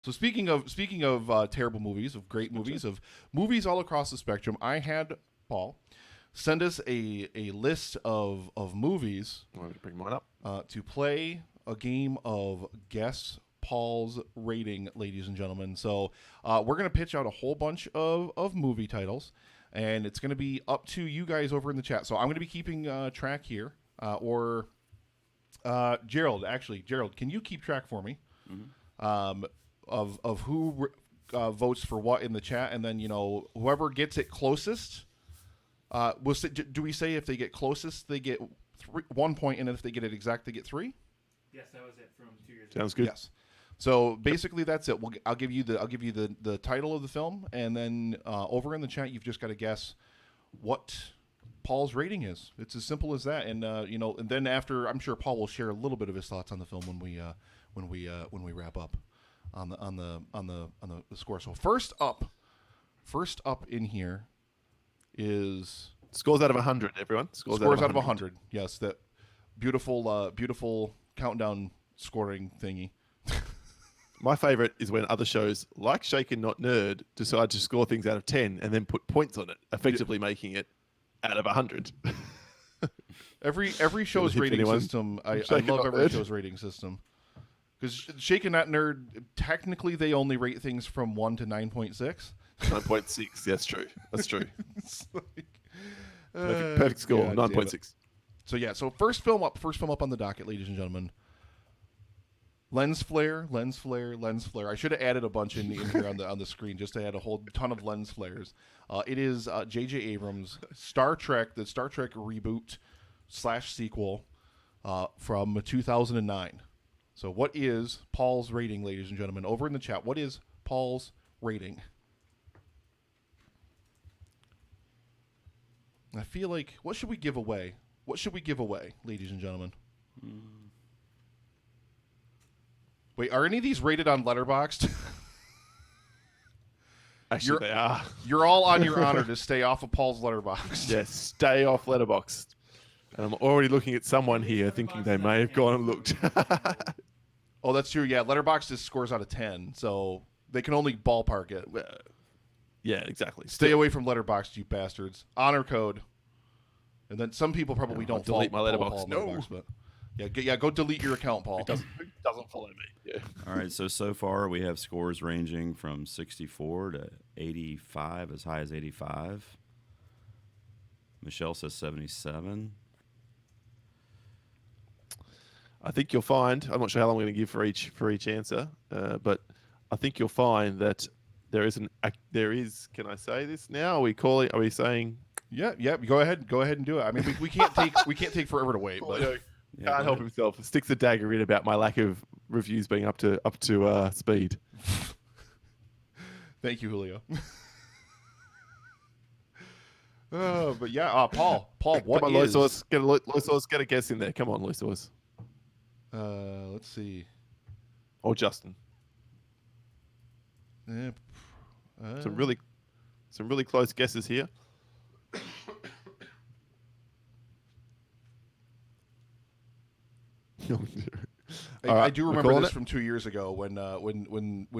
So speaking of terrible movies, of great movies, of movies all across the spectrum, I had Paul send us a list of movies I'm going to bring mine up. to play a game of guess Paul's rating, ladies and gentlemen. So we're gonna pitch out a whole bunch of movie titles, and it's gonna be up to you guys over in the chat. So I'm gonna be keeping track here, or Gerald. Actually, Gerald, can you keep track for me? Um, of who votes for what in the chat, and then whoever gets it closest. Do we say if they get closest, they get 1 point, and then if they get it exact, they get 3? Yes, that was it from 2 years ago. Sounds good. Yes. So basically, that's it. I'll give you the title of the film, and then over in the chat, you've just got to guess what Paul's rating is. It's as simple as that. And and then after, I'm sure Paul will share a little bit of his thoughts on the film when we wrap up on the score. So first up in here is Scores out of 100, everyone. scores out of 100. Yes, that beautiful countdown scoring thingy. My favorite is when other shows, like Shaken Not Nerd, decide to score things out of 10 and then put points on it, effectively making it out of 100. Every show's hit rating anyone? system, I Shaken love Not every Nerd? show's rating system. Because Shaken Not Nerd, technically they only rate things from 1 to 9.6. 9.6. That's true. That's true. It's like, Perfect score. God damn it. 9.6. So yeah, so first film up on the docket, ladies and gentlemen. Lens flare. I should have added a bunch in here on the screen just to add a whole ton of lens flares. It is J.J. Abrams' Star Trek, the Star Trek reboot / sequel from 2009. So what is Paul's rating, ladies and gentlemen? Over in the chat, what is Paul's rating? I feel like, what should we give away? Ladies and gentlemen? Wait, are any of these rated on Letterboxd? Actually, they are. You're all on your honor to stay off of Paul's Letterboxd. Yes, stay off Letterboxd. And I'm already looking at someone here thinking they may have gone and looked. Oh, that's true. Yeah, Letterboxd is scores out of 10, so they can only ballpark it. Yeah, exactly. Stay away from Letterboxd, you bastards. Honor code. And then some people probably I'll don't delete follow my Paul Letterboxd. on No. Letterboxd, but go delete your account, Paul. Doesn't follow me. Yeah. All right, so far we have scores ranging from 64 to 85, as high as 85. Michelle says 77. I think you'll find. I'm not sure how long I'm going to give for each answer, but I think you'll find that there is. Can I say this now? Are we saying? Yeah. Go ahead and do it. I mean, we can't take forever to wait. But Can't help himself. Sticks the dagger in about my lack of reviews being up to speed. thank you, Julio. But yeah, Paul, what Come on, is? Loisaurus, get a guess in there. Come on, Loisaurus. Let's see. Or Justin. Some really close guesses here. I do remember calling this it? from 2 years ago when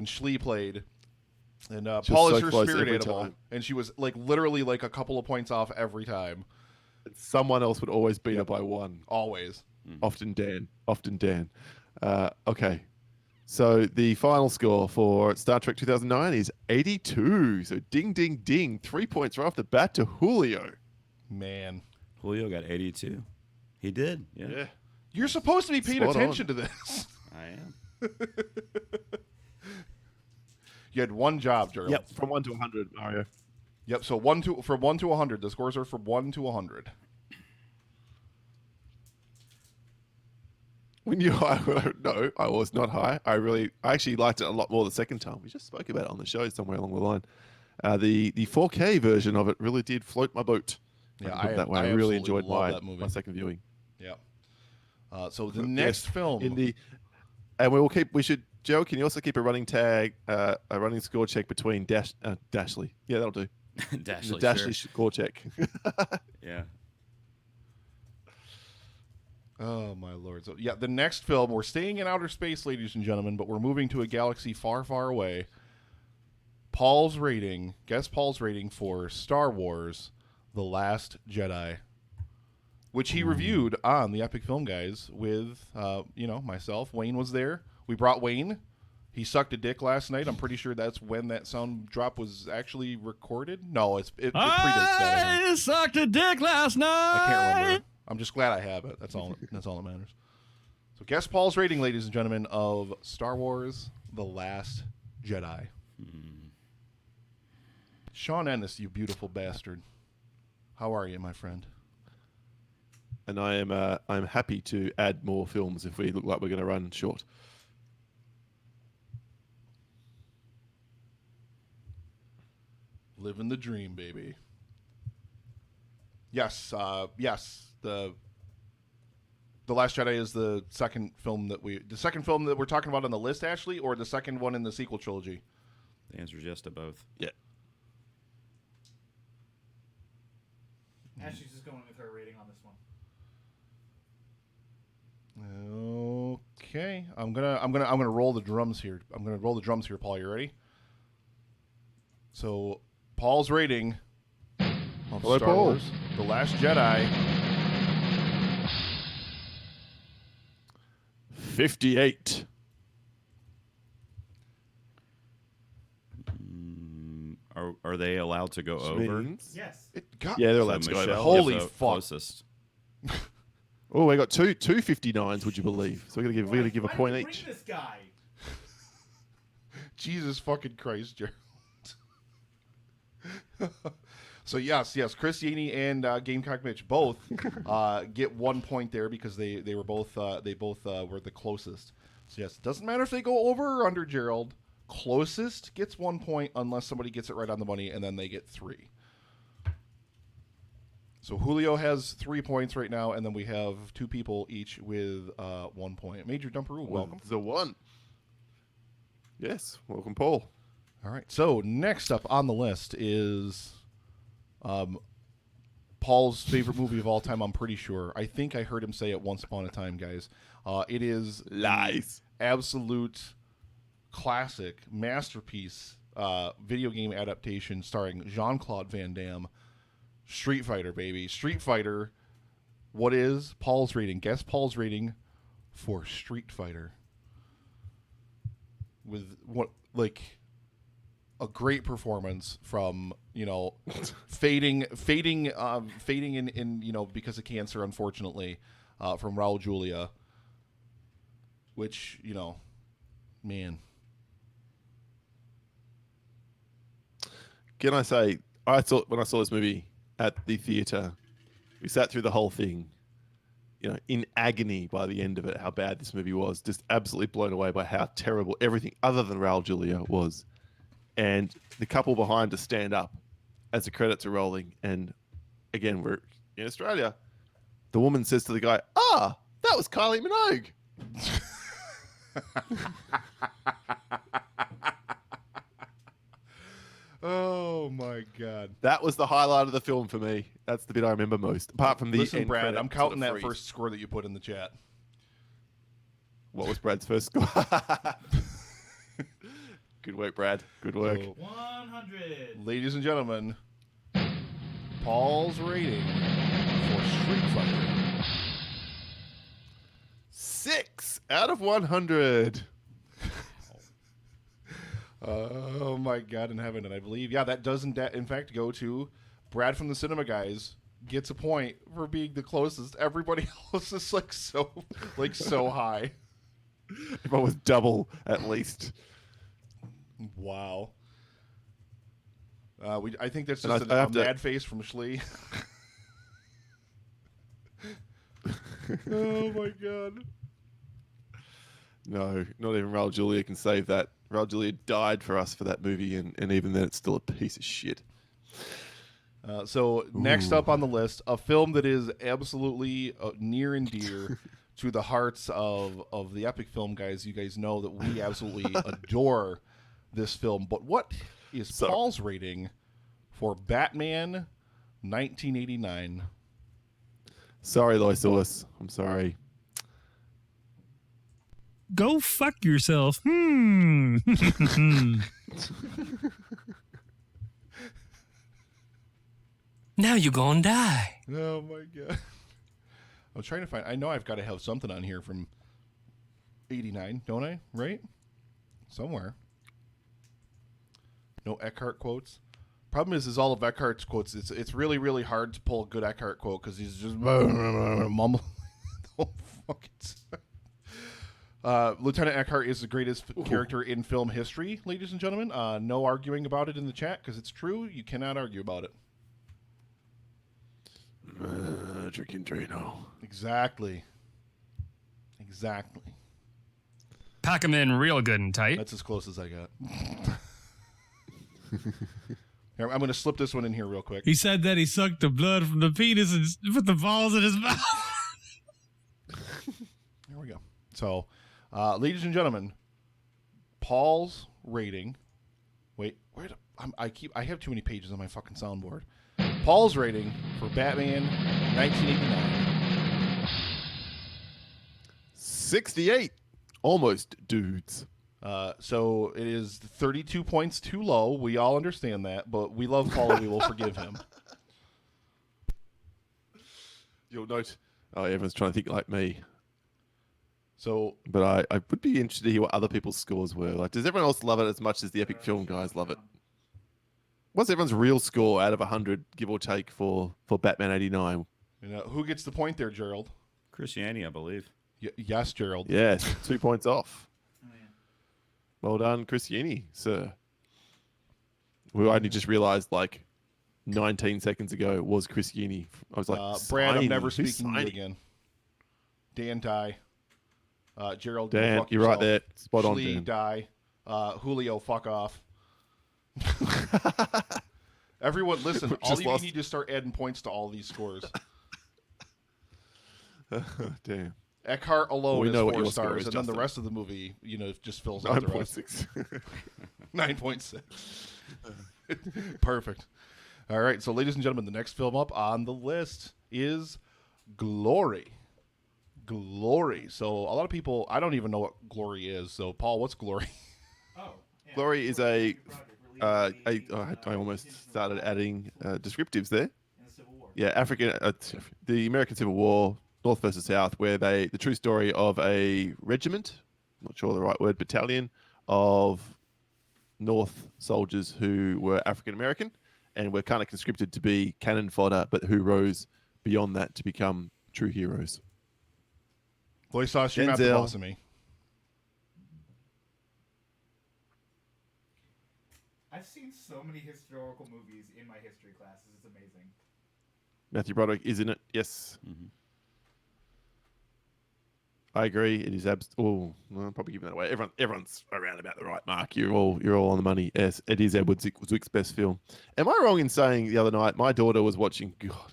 Schlee played, and She Paul was is so her close spirit every animal, time. and she was like literally like a couple of points off every time, Someone else would always beat her by one. always. Often Dan. Okay. So the final score for Star Trek 2009 is 82. So ding, ding, ding. 3 points right off the bat to Julio. Man, Julio got 82. He did. Yeah. you're supposed to be paying Spot on. attention to this. I am. You had one job, Gerald. Yep, from 1 to 100, Mario. Yep. So from 1 to 100. The scores are from 1 to 100. When you no, I was not high. I actually liked it a lot more the second time. We just spoke about it on the show somewhere along the line. The 4K version of it really did float my boat. Yeah, I really absolutely enjoyed love that movie. my second viewing. Yeah. So the next film. And we should, Joe, can you also keep a running score check between Dashley? Yeah, that'll do. Dashley, The Dashley sure. score check. Yeah. Oh, my Lord. So, yeah, the next film, we're staying in outer space, ladies and gentlemen, but we're moving to a galaxy far, far away. Guess Paul's rating for Star Wars The Last Jedi, which he reviewed on the Epic Film Guys with, myself. Wayne was there. We brought Wayne. He sucked a dick last night. I'm pretty sure that's when that sound drop was actually recorded. No, it predates that. I sucked a dick last night. I can't remember. I'm just glad I have it. That's all that matters. So guess Paul's rating, ladies and gentlemen, of Star Wars The Last Jedi. Sean Ennis, you beautiful bastard. How are you, my friend? And I'm happy to add more films if we look like we're going to run short. Living the dream, baby. Yes. The Last Jedi is the second film that we're talking about on the list, Ashley, or the second one in the sequel trilogy? The answer is yes to both. Yeah. Ashley's just going with her rating on this one. Okay. I'm gonna roll the drums here. Paul. You ready? So Paul's rating of Hello, Star Paul. Wars The Last Jedi. 58. Are they allowed to go over? Means- Yes. Yeah, they're So allowed to go Michelle over. Holy gets the fuck. Closest. Oh, we got two 59s, would you believe? So we're gonna give a Why point did you each. bring this guy? Jesus fucking Christ, Gerald. So yes, Chris Yaney and Gamecock Mitch both get 1 point there because they both were the closest. So yes, it doesn't matter if they go over or under, Gerald. Closest gets 1 point unless somebody gets it right on the money, and then they get 3. So Julio has 3 points right now, and then we have 2 people each with 1 point. Major Dumperoo, welcome. The one. Yes, welcome, Paul. All right. So next up on the list is Paul's favorite movie of all time. I'm pretty sure. I think I heard him say it once upon a time, guys. It is Lies. the absolute classic masterpiece video game adaptation starring Jean-Claude Van Damme. Street Fighter, baby. Street Fighter. What is Paul's rating? Guess Paul's rating for Street Fighter. With what, like, a great performance from, fading in because of cancer, unfortunately, from Raul Julia, which, man. Can I say, when I saw this movie at the theater, we sat through the whole thing, in agony by the end of it, how bad this movie was, just absolutely blown away by how terrible everything other than Raul Julia was. And the couple behind to stand up as the credits are rolling. And again, we're in Australia. The woman says to the guy, that was Kylie Minogue. Oh, my God. That was the highlight of the film for me. That's the bit I remember most. Apart from the Listen, end Brad, credit I'm sort counting of that freeze. first score that you put in the chat. What was Brad's first score? Good work, Brad. Good work. So, 100. ladies and gentlemen, Paul's rating for Street Fighter. 6 out of 100. Oh my God in heaven! And I believe, that does in fact go to Brad from the Cinema Guys. Gets a point for being the closest. Everybody else is so high. Everyone was double at least. Wow. I think that's And just I a have to- mad face from Schlee. Oh my God. No, not even Raul Julia can save that. Raul Julia died for us for that movie, and even then, it's still a piece of shit. So next up on the list, a film that is absolutely near and dear to the hearts of the Epic Film Guys. You guys know that we absolutely adore this film. But what is Paul's rating for Batman 1989? Sorry, Lois. I'm sorry. Go fuck yourself. Hmm. Now you gonna die. Oh my god. I was trying to find. I know I've got to have something on here from '89, don't I? Right? Somewhere. No Eckhart quotes. Problem is all of Eckhart's quotes. It's really really hard to pull a good Eckhart quote because he's just mumbling. Lieutenant Eckhart is the greatest character in film history, ladies and gentlemen. No arguing about it in the chat because it's true. You cannot argue about it. Drinking Drano. Exactly. Pack 'em in real good and tight. That's as close as I got. Here, I'm going to slip this one in here real quick. He said that he sucked the blood from the penis and put the balls in his mouth. There we go. So, ladies and gentlemen, Paul's rating. Wait, I have too many pages on my fucking soundboard. Paul's rating for Batman 1989. 68. Almost dudes. So it is 32 points too low. We all understand that, but we love Paul and we will forgive him. You'll note. Oh, everyone's trying to think like me. So, But I would be interested to hear what other people's scores were. Like, does everyone else love it as much as the Epic Film guys love it? What's everyone's real score out of 100, give or take, for Batman 89? who gets the point there, Gerald? Christianity, I believe. Yes, Gerald. Yes, 2 points off. Oh, yeah. Well done, Christiani, sir. We only just realized, like, 19 seconds ago was Christiani. I was like, Brad, I'm signing? never Who's speaking to you signing? again. Dan, die. Gerald, Dan, fuck you're right yourself. there. Spot on, Schlee, Dan. die. Julio, fuck off. Everyone, listen. All Just of you lost. need to start adding points to all these scores. Damn. Eckhart alone We is know what 4 your score stars, is, and then the Justin. rest of the movie, just fills out the rest. 9.6. 9.6. Perfect. All right, so ladies and gentlemen, the next film up on the list is Glory. Glory. So a lot of people, I don't even know what Glory is. So Paul, what's Glory? Oh, yeah. Glory is a. Project released I almost started adding descriptives there. in the Civil War. Yeah, the American Civil War, North versus South, where the true story of a regiment, not sure the right word, battalion of North soldiers who were African American and were kind of conscripted to be cannon fodder, but who rose beyond that to become true heroes. Voice sauce, you're not the Denzel. boss of me. I've seen so many historical movies in my history classes. It's amazing. Matthew Broderick is in it, yes. Mm-hmm. I agree. It is well, I'm probably giving that away. Everyone's around about the right mark. You're all on the money. Yes, it is Edward Zwick's best film. Am I wrong in saying the other night my daughter was watching? God,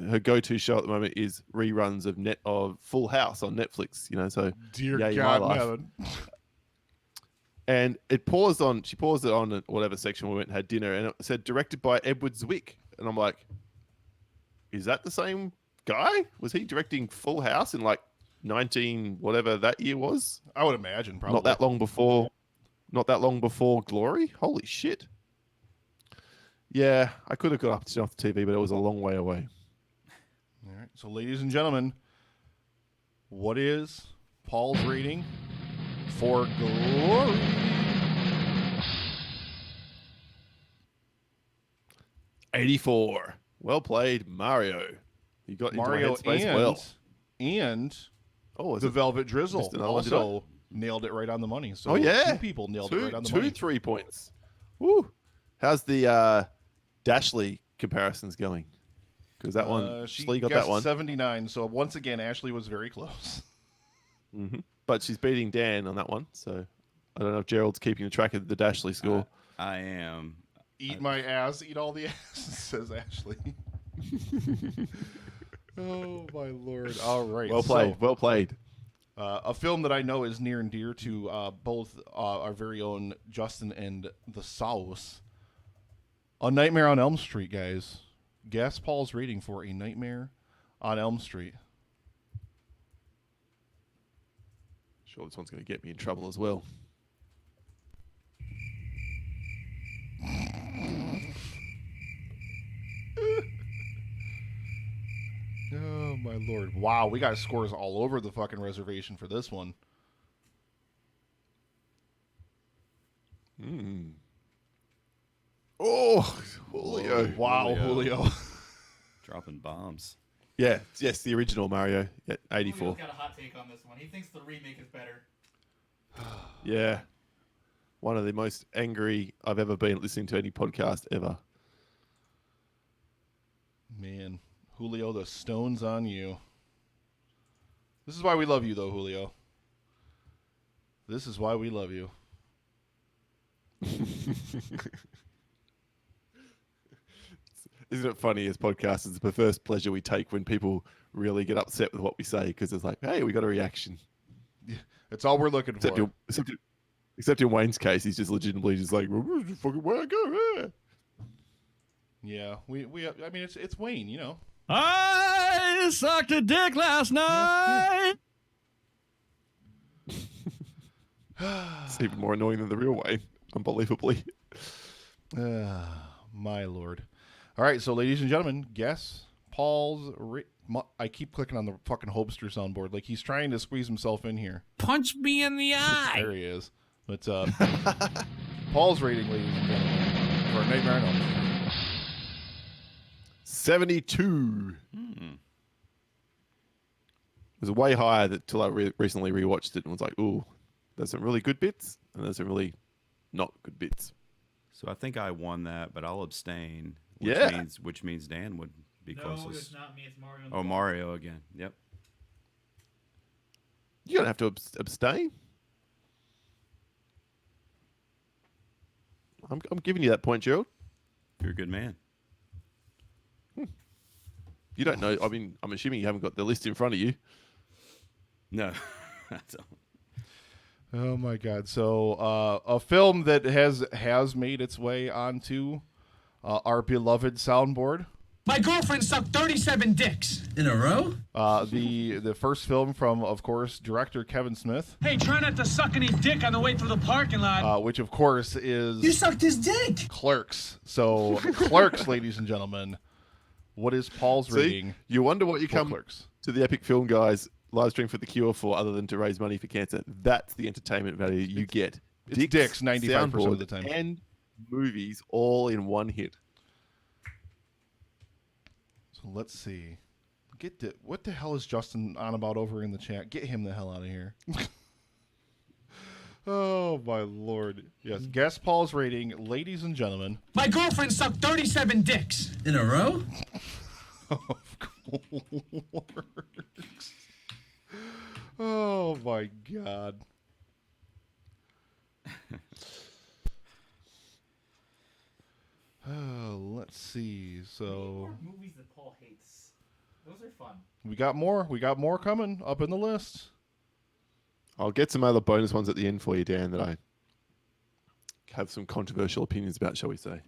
her go-to show at the moment is reruns of Full House on Netflix. So Dear yay, God, my life. Melon. And it paused on. She paused it on whatever section we went and had dinner, and it said directed by Edward Zwick, and I'm like, is that the same guy? Was he directing Full House in like 19 whatever that year was? I would imagine probably Not that long before Glory. Holy shit! Yeah, I could have got up to off the TV, but it was a long way away. All right. So, ladies and gentlemen, what is Paul's rating for Glory? 84. Well played, Mario. You got Mario into my headspace well. and Oh, is the it Velvet Drizzle missed another one, did I? also nailed it right on the money. So Oh, yeah. 2 people nailed it right on the money. 3 points. Woo! How's the Dashley comparisons going? Because that one, She Schlee got guessed that one. 79. So once again, Ashley was very close. But she's beating Dan on that one. So I don't know if Gerald's keeping track of the Dashley score. I am. Eat my ass, eat all the ass, says Ashley. Oh my lord! All right, Well played. So, Well played. a film that I know is near and dear to both our very own Justin and the Sauce. A Nightmare on Elm Street, guys. Guess Paul's rating for A Nightmare on Elm Street. Sure, this one's going to get me in trouble as well. Oh my lord! Wow, we got scores all over the fucking reservation for this one. Oh, Julio. Wow, Julio. Dropping bombs. Yeah, yes, the original Mario. Yeah, Julio's 84. got a hot take on this one. He thinks the remake is better. Yeah. One of the most angry I've ever been listening to any podcast ever. Man, Julio, the stone's on you. This is why we love you, though, Julio. This is why we love you. Isn't it funny as podcasters, it's the first pleasure we take when people really get upset with what we say because it's like, hey, we got a reaction. It's all we're looking for. Except in Wayne's case, he's just legitimately just like, well, fucking where I go. Yeah, we I mean, it's Wayne, you know. I sucked a dick last night. It's even more annoying than the real Wayne, unbelievably. My lord. All right, so ladies and gentlemen, guess Paul's... I keep clicking on the fucking Hobster soundboard like he's trying to squeeze himself in here. Punch me in the eye. There he is. But Paul's rating, ladies and gentlemen, for Nightmare on Elm Street. 72. It was way higher till I recently rewatched it and was like, ooh, there's some really good bits and there's some really not good bits. So I think I won that, but I'll abstain. Which means Dan would be No, closest. it's not me. It's Mario. Oh, Mario again. Yep. You don't have to abstain. I'm giving you that point, Gerald. You're a good man. You don't know. I mean, I'm assuming you haven't got the list in front of you. No. I don't. Oh my God! So a film that has made its way onto our beloved soundboard. My girlfriend sucked 37 dicks. In a row? The first film from, of course, director Kevin Smith. Hey, try not to suck any dick on the way through the parking lot. Which, of course, is... You sucked his dick! Clerks. So, Clerks, ladies and gentlemen. What is Paul's rating? You wonder what you come Clerks? to the Epic Film Guys live stream for the cure for other than to raise money for cancer. That's the entertainment value you get. It's dicks 95% of soundboard, the time. And movies all in one hit. So, let's see. What the hell is Justin on about over in the chat? Get him the hell out of here. Oh, my Lord. Yes, guess Paul's rating, ladies and gentlemen. My girlfriend sucked 37 dicks. In a row? Of course. Oh, my God. Let's see. So More movies that Paul hates. Those are fun. we got more. We got more coming up in the list. I'll get some other bonus ones at the end for you, Dan, that I have some controversial opinions about, shall we say.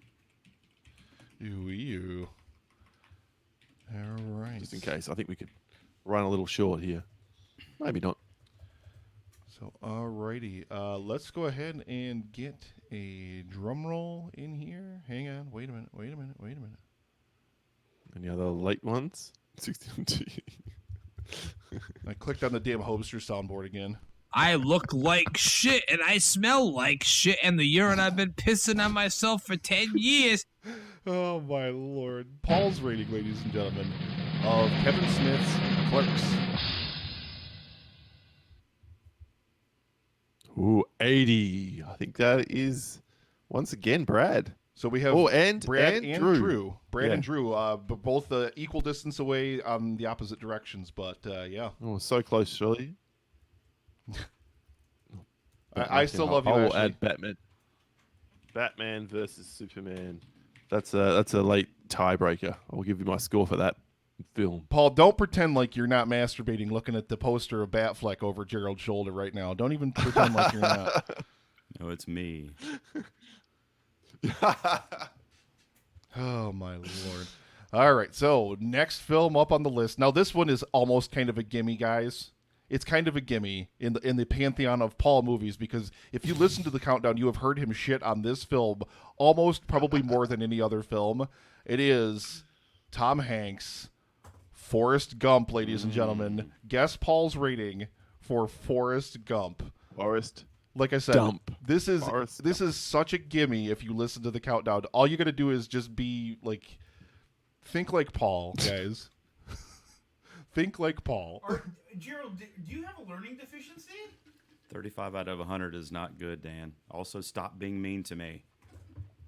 Ew. All right. Just in case. I think we could run a little short here. Maybe not. So, alrighty. Let's go ahead and get a drum roll in here. Hang on. Wait a minute. Any other late ones? 61 I clicked on the damn Hobster soundboard again. I look like shit and I smell like shit and the urine I've been pissing on myself for 10 years. Oh, my Lord. Paul's rating, ladies and gentlemen, of Kevin Smith's Clerks. Ooh, 80. I think that is, once again, Brad. So we have and Brad and Drew. Brad Yeah. and Drew, but both equal distance away on the opposite directions. But, yeah. Oh, so close, surely. I still love you, I will Ashley. add Batman. Batman versus Superman. That's a late tiebreaker. I'll give you my score for that film. Paul, don't pretend like you're not masturbating looking at the poster of Batfleck over Gerald's shoulder right now. Don't even pretend like you're not. No, it's me. Oh, my Lord. All right, so next film up on the list. Now, this one is almost kind of a gimme, guys. it's kind of a gimme in the pantheon of Paul movies, because if you listen to the countdown, you have heard him shit on this film almost probably more than any other film. It is Tom Hanks, Forrest Gump, ladies and gentlemen. Guess Paul's rating for Forrest Gump. Forrest. Like I said, Dump. this is Forrest this is such a gimme if you listen to the countdown. All you got to do is just be like, think like Paul, guys. Think like Paul. Gerald, do you have a learning deficiency? 35 out of 100 is not good, Dan. Also, stop being mean to me.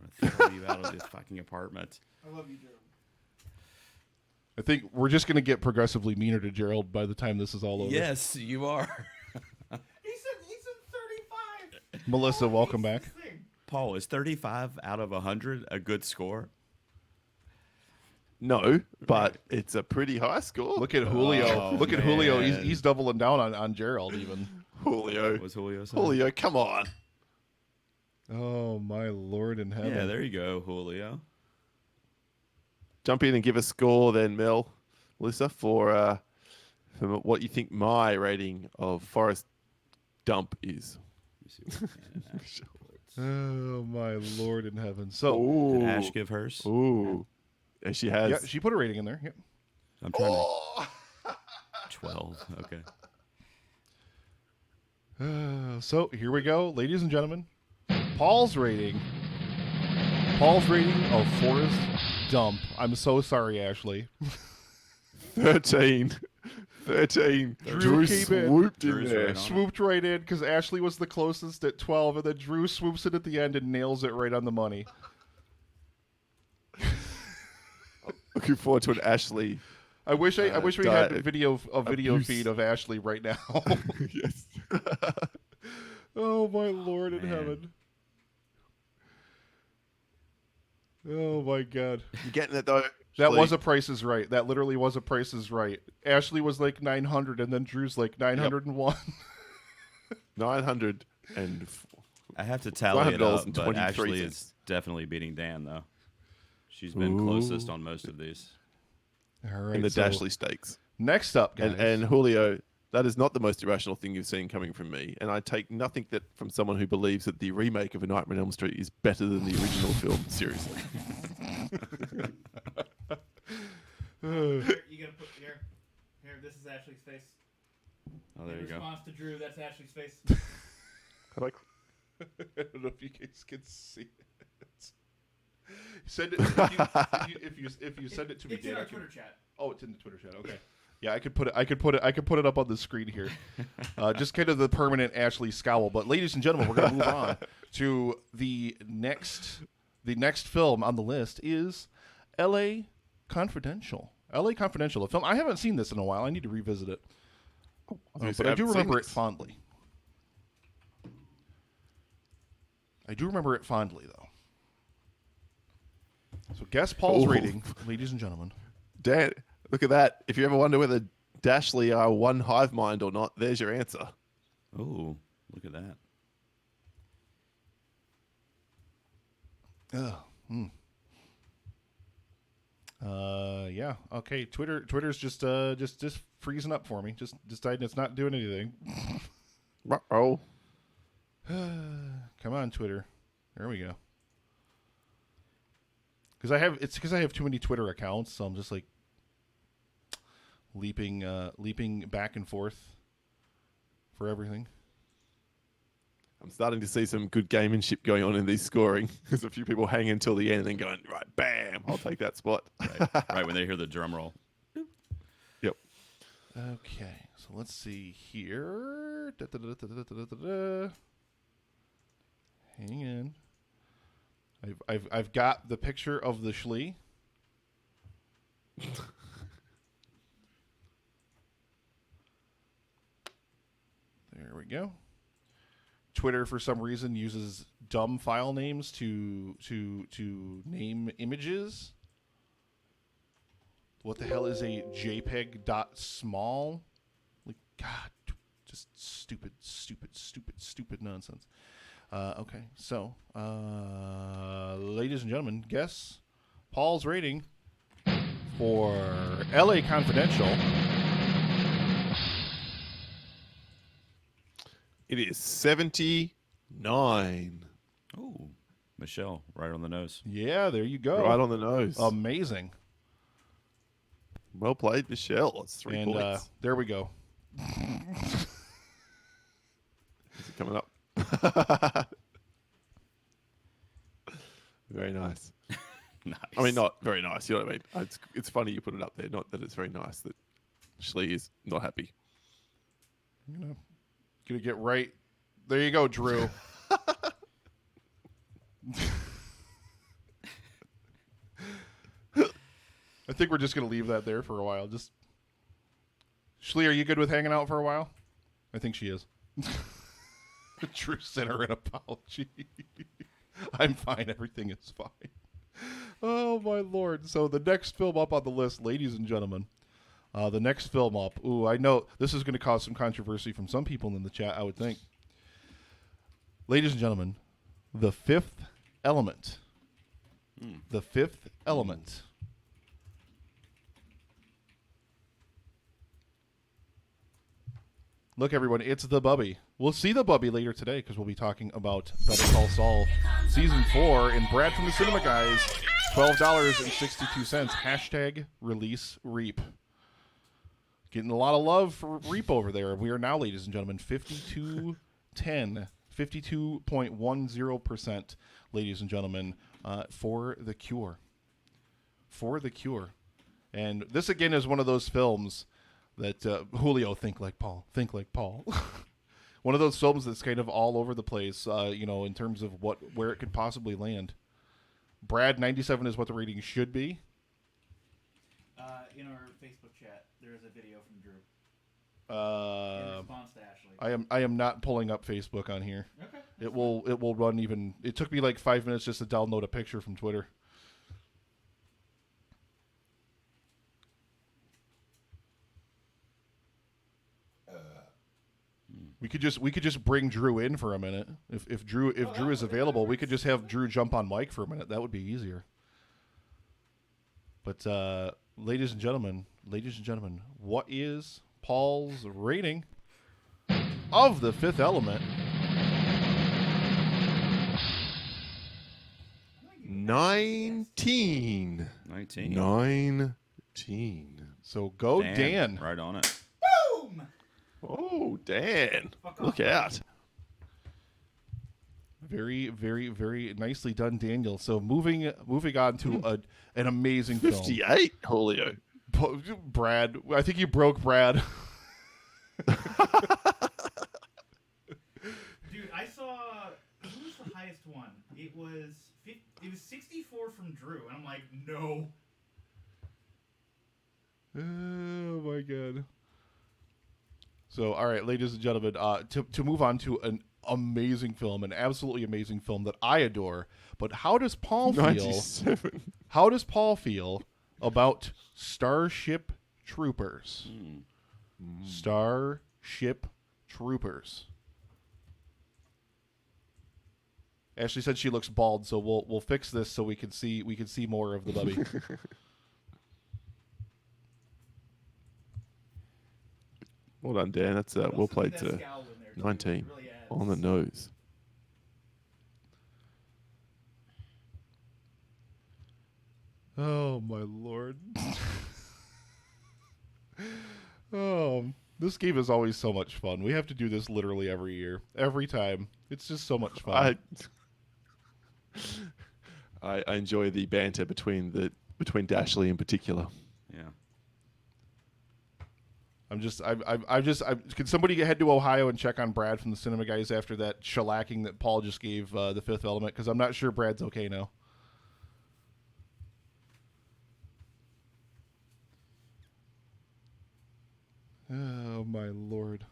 I'm going to throw you out of this fucking apartment. I love you, Gerald. I think we're just going to get progressively meaner to Gerald by the time this is all over. Yes, you are. He said 35. Melissa, Oh, welcome he's back. this thing. Paul, is 35 out of 100 a good score? No, but it's a pretty high score. Look at Julio. Oh, Look at Julio. man. He's doubling down on Gerald even. Julio. What was Julio saying? Julio, come on. Oh my Lord in heaven. Yeah, there you go, Julio. Jump in and give a score then, Melissa, for what you think my rating of Forrest Dump is. Let me see what we can Ash Oh my Lord in heaven. So Ooh. Did Ash give hers? Ooh. And she has. yeah, she put a rating in there. Yep. I'm trying to. 12. Okay. So here we go, ladies and gentlemen. Paul's rating. Paul's rating of Forrest Dump. I'm so sorry, Ashley. 13. 13. Drew came in. swooped in Drew's there. right on. Swooped right in because Ashley was the closest at 12, and then Drew swoops it at the end and nails it right on the money. Looking forward to an Ashley. I wish we had diet a video abuse. feed of Ashley right now. Yes. Oh my Lord in Man. heaven. Oh my God. You getting it though? That Ashley? was a Price is Right. That literally was a Price is Right. Ashley was like 900, and then Drew's like 901. 900 and I have to tally it up, but $100.23. Ashley is definitely beating Dan, though. She's been closest on most of these. All right. in the so Dashley stakes. next up, guys. And Julio, that is not the most irrational thing you've seen coming from me. And I take nothing that from someone who believes that the remake of A Nightmare on Elm Street is better than the original film. Seriously. Here, you gotta put here. Here, this is Ashley's face. Oh, there In you go. response to Drew, that's Ashley's face. I like I don't know if you guys can see it. Send it if you send it to me, It's in Dan. our I can- Twitter chat. Oh, it's in the Twitter chat. Okay. Yeah, I could put it up on the screen here. Just kind of the permanent Ashley scowl. But ladies and gentlemen, we're going to move on to the next film on the list is L.A. Confidential. L.A. Confidential, a film I haven't seen this in a while. I need to revisit it. But I do remember it fondly. I do remember it fondly, though. So guess Paul's Ooh. rating, ladies and gentlemen. Dan, look at that. If you ever wonder whether Dashley are one hive mind or not, there's your answer. Oh, look at that. Yeah. Okay. Twitter's just freezing up for me. Just deciding it's not doing anything. Oh, Come on, Twitter. There we go. Because I have too many Twitter accounts, so I'm just like leaping back and forth for everything. I'm starting to see some good gamemanship going on in these scoring. There's a few people hanging until the end and then going, right, bam, I'll take that spot. Right when they hear the drum roll. Yep. Okay, so let's see here. Da-da-da-da-da-da-da-da. Hang in. I've got the picture of the Schlee. There we go. Twitter, for some reason, uses dumb file names to name images. What the hell is a JPEG.small? Like, God, just stupid nonsense. Okay, so, ladies and gentlemen, guess Paul's rating for LA Confidential. It is 79. Oh, Michelle, right on the nose. Yeah, there you go. Right on the nose. Amazing. Well played, Michelle. It's 3 And points. there we go. Is it coming up? Very nice. Nice. I mean, not very nice. You know what I mean? It's funny you put it up there. Not that it's very nice that Shlee is not happy. Gonna get right. There you go, Drew. I think we're just gonna leave that there for a while. Just Shlee, are you good with hanging out for a while? I think she is. Drew sent her an apology. I'm fine. Everything is fine. Oh my lord! So the next film up on the list, ladies and gentlemen, the next film up. Ooh, I know this is going to cause some controversy from some people in the chat. I would think. Ladies and gentlemen, The Fifth Element. The Fifth Element. Look, everyone, it's the Bubby. We'll see the Bubby later today because we'll be talking about Better Call Saul Season 4 and Brad from the Cinema Guys, $12.62. Hashtag release Reap. Getting a lot of love for Reap over there. We are now, ladies and gentlemen, 52.10, 52.10%, ladies and gentlemen, for The Cure. For The Cure. And this, again, is one of those films that Julio, think like Paul. One of those films that's kind of all over the place, in terms of where it could possibly land. Brad, 97 is what the rating should be. In our Facebook chat, there is a video from Drew. In response to Ashley. I am not pulling up Facebook on here. Okay. It will run even. It took me like 5 minutes just to download a picture from Twitter. We could just bring Drew in for a minute. If Drew is available, we could just have Drew jump on mic for a minute. That would be easier. But ladies and gentlemen, what is Paul's rating of The Fifth Element? 19. 19. So go Dan. Right on it. Boom! Oh, Dan. Fuck Look off. out. Very, very, very nicely done, Daniel. So moving on to an amazing film. 58, Julio. Brad, I think you broke Brad. Dude, I saw who was the highest one? It was 64 from Drew, and I'm like, no. Oh my god. So, all right, ladies and gentlemen, to move on to an amazing film, an absolutely amazing film that I adore. But how does Paul feel? 97. How does Paul feel about Starship Troopers? Starship Troopers. Ashley said she looks bald, so we'll fix this so we can see more of the Bubby. Well done, Dan. That's well played That to scowl in there, too. 19 It really adds. on the nose. Oh my lord. This game is always so much fun. We have to do this literally every year. Every time. It's just so much fun. I enjoy the banter between Dashley in particular. Yeah. Can somebody head to Ohio and check on Brad from the Cinema Guys after that shellacking that Paul just gave The Fifth Element? Because I'm not sure Brad's okay now. Oh my lord.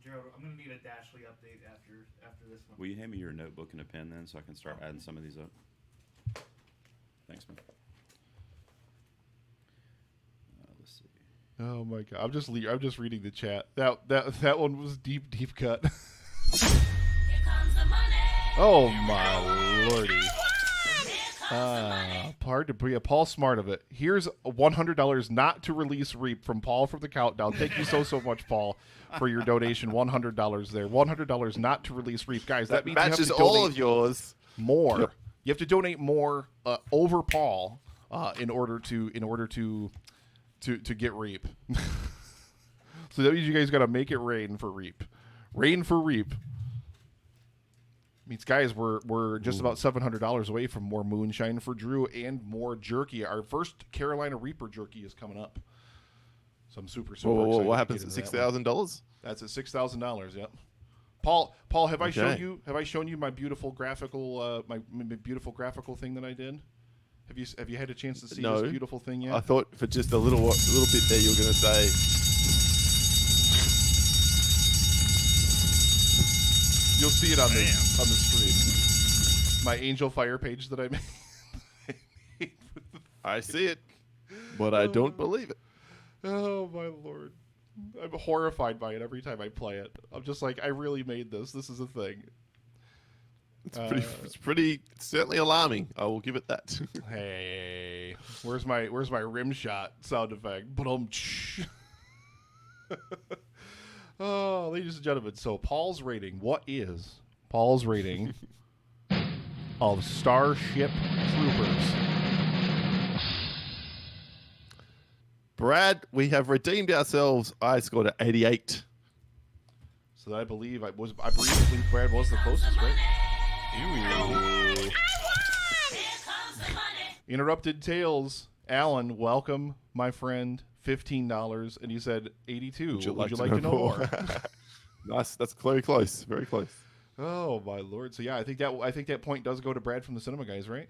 Gerald, I'm gonna need a Dashley update after this one. Will you hand me your notebook and a pen then, so I can start adding some of these up? Thanks, man. Let's see. Oh my god. I'm just reading the chat. That one was deep cut. Oh my lordy. Hard to be Paul smart of it. Here's $100 not to release Reap from Paul from the countdown. Thank you so much, Paul, for your donation. $100 there. $100 not to release Reap, guys. That means matches you have to all donate of yours. more. Yep. You have to donate more over Paul in order to get Reap. So that means you guys got to make it rain for Reap. Rain for Reap. Means, guys, we're just about $700 away from more moonshine for Drew and more jerky. Our first Carolina Reaper jerky is coming up, so I'm super excited. What to happens get at into that one. $6,000? That's at $6,000. Yep. Paul, have I Okay. shown you? Have I shown you my beautiful graphical my beautiful graphical thing that I did? Have you had a chance to see No. this beautiful thing yet? I thought for just a little bit there you were going to say. You'll see it on the stream. My Angel Fire page that I made. I see it, but I don't believe it. Oh my lord. I'm horrified by it every time I play it. I'm just like, I really made this. This is a thing. It's it's certainly alarming. I will give it that. Hey, where's my rim shot sound effect? Oh, ladies and gentlemen, so Paul's rating. What is Paul's rating of Starship Troopers? Brad, we have redeemed ourselves. I scored at 88. So I believe Brad was the closest, right? Interrupted Tales. Alan, welcome, my friend. $15, and you said 82. Would you like to know more? Nice. That's very close. Very close. Oh my lord! So yeah, I think that point does go to Brad from the cinema guys, right?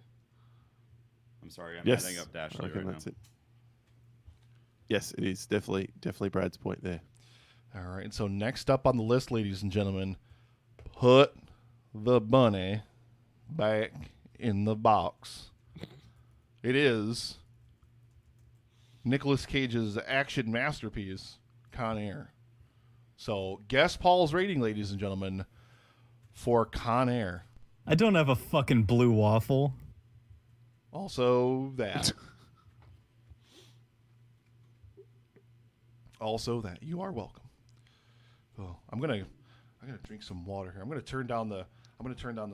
I'm sorry, I'm Yes. heading up Dashley Okay, right now. that's it. Yes, it is definitely Brad's point there. All right. And so next up on the list, ladies and gentlemen, put the bunny back in the box. It is Nicolas Cage's action masterpiece, Con Air. So guess Paul's rating, ladies and gentlemen, for Con Air. I don't have a fucking blue waffle. Also that. You are welcome. Oh, I'm gonna drink some water here. I'm gonna turn down the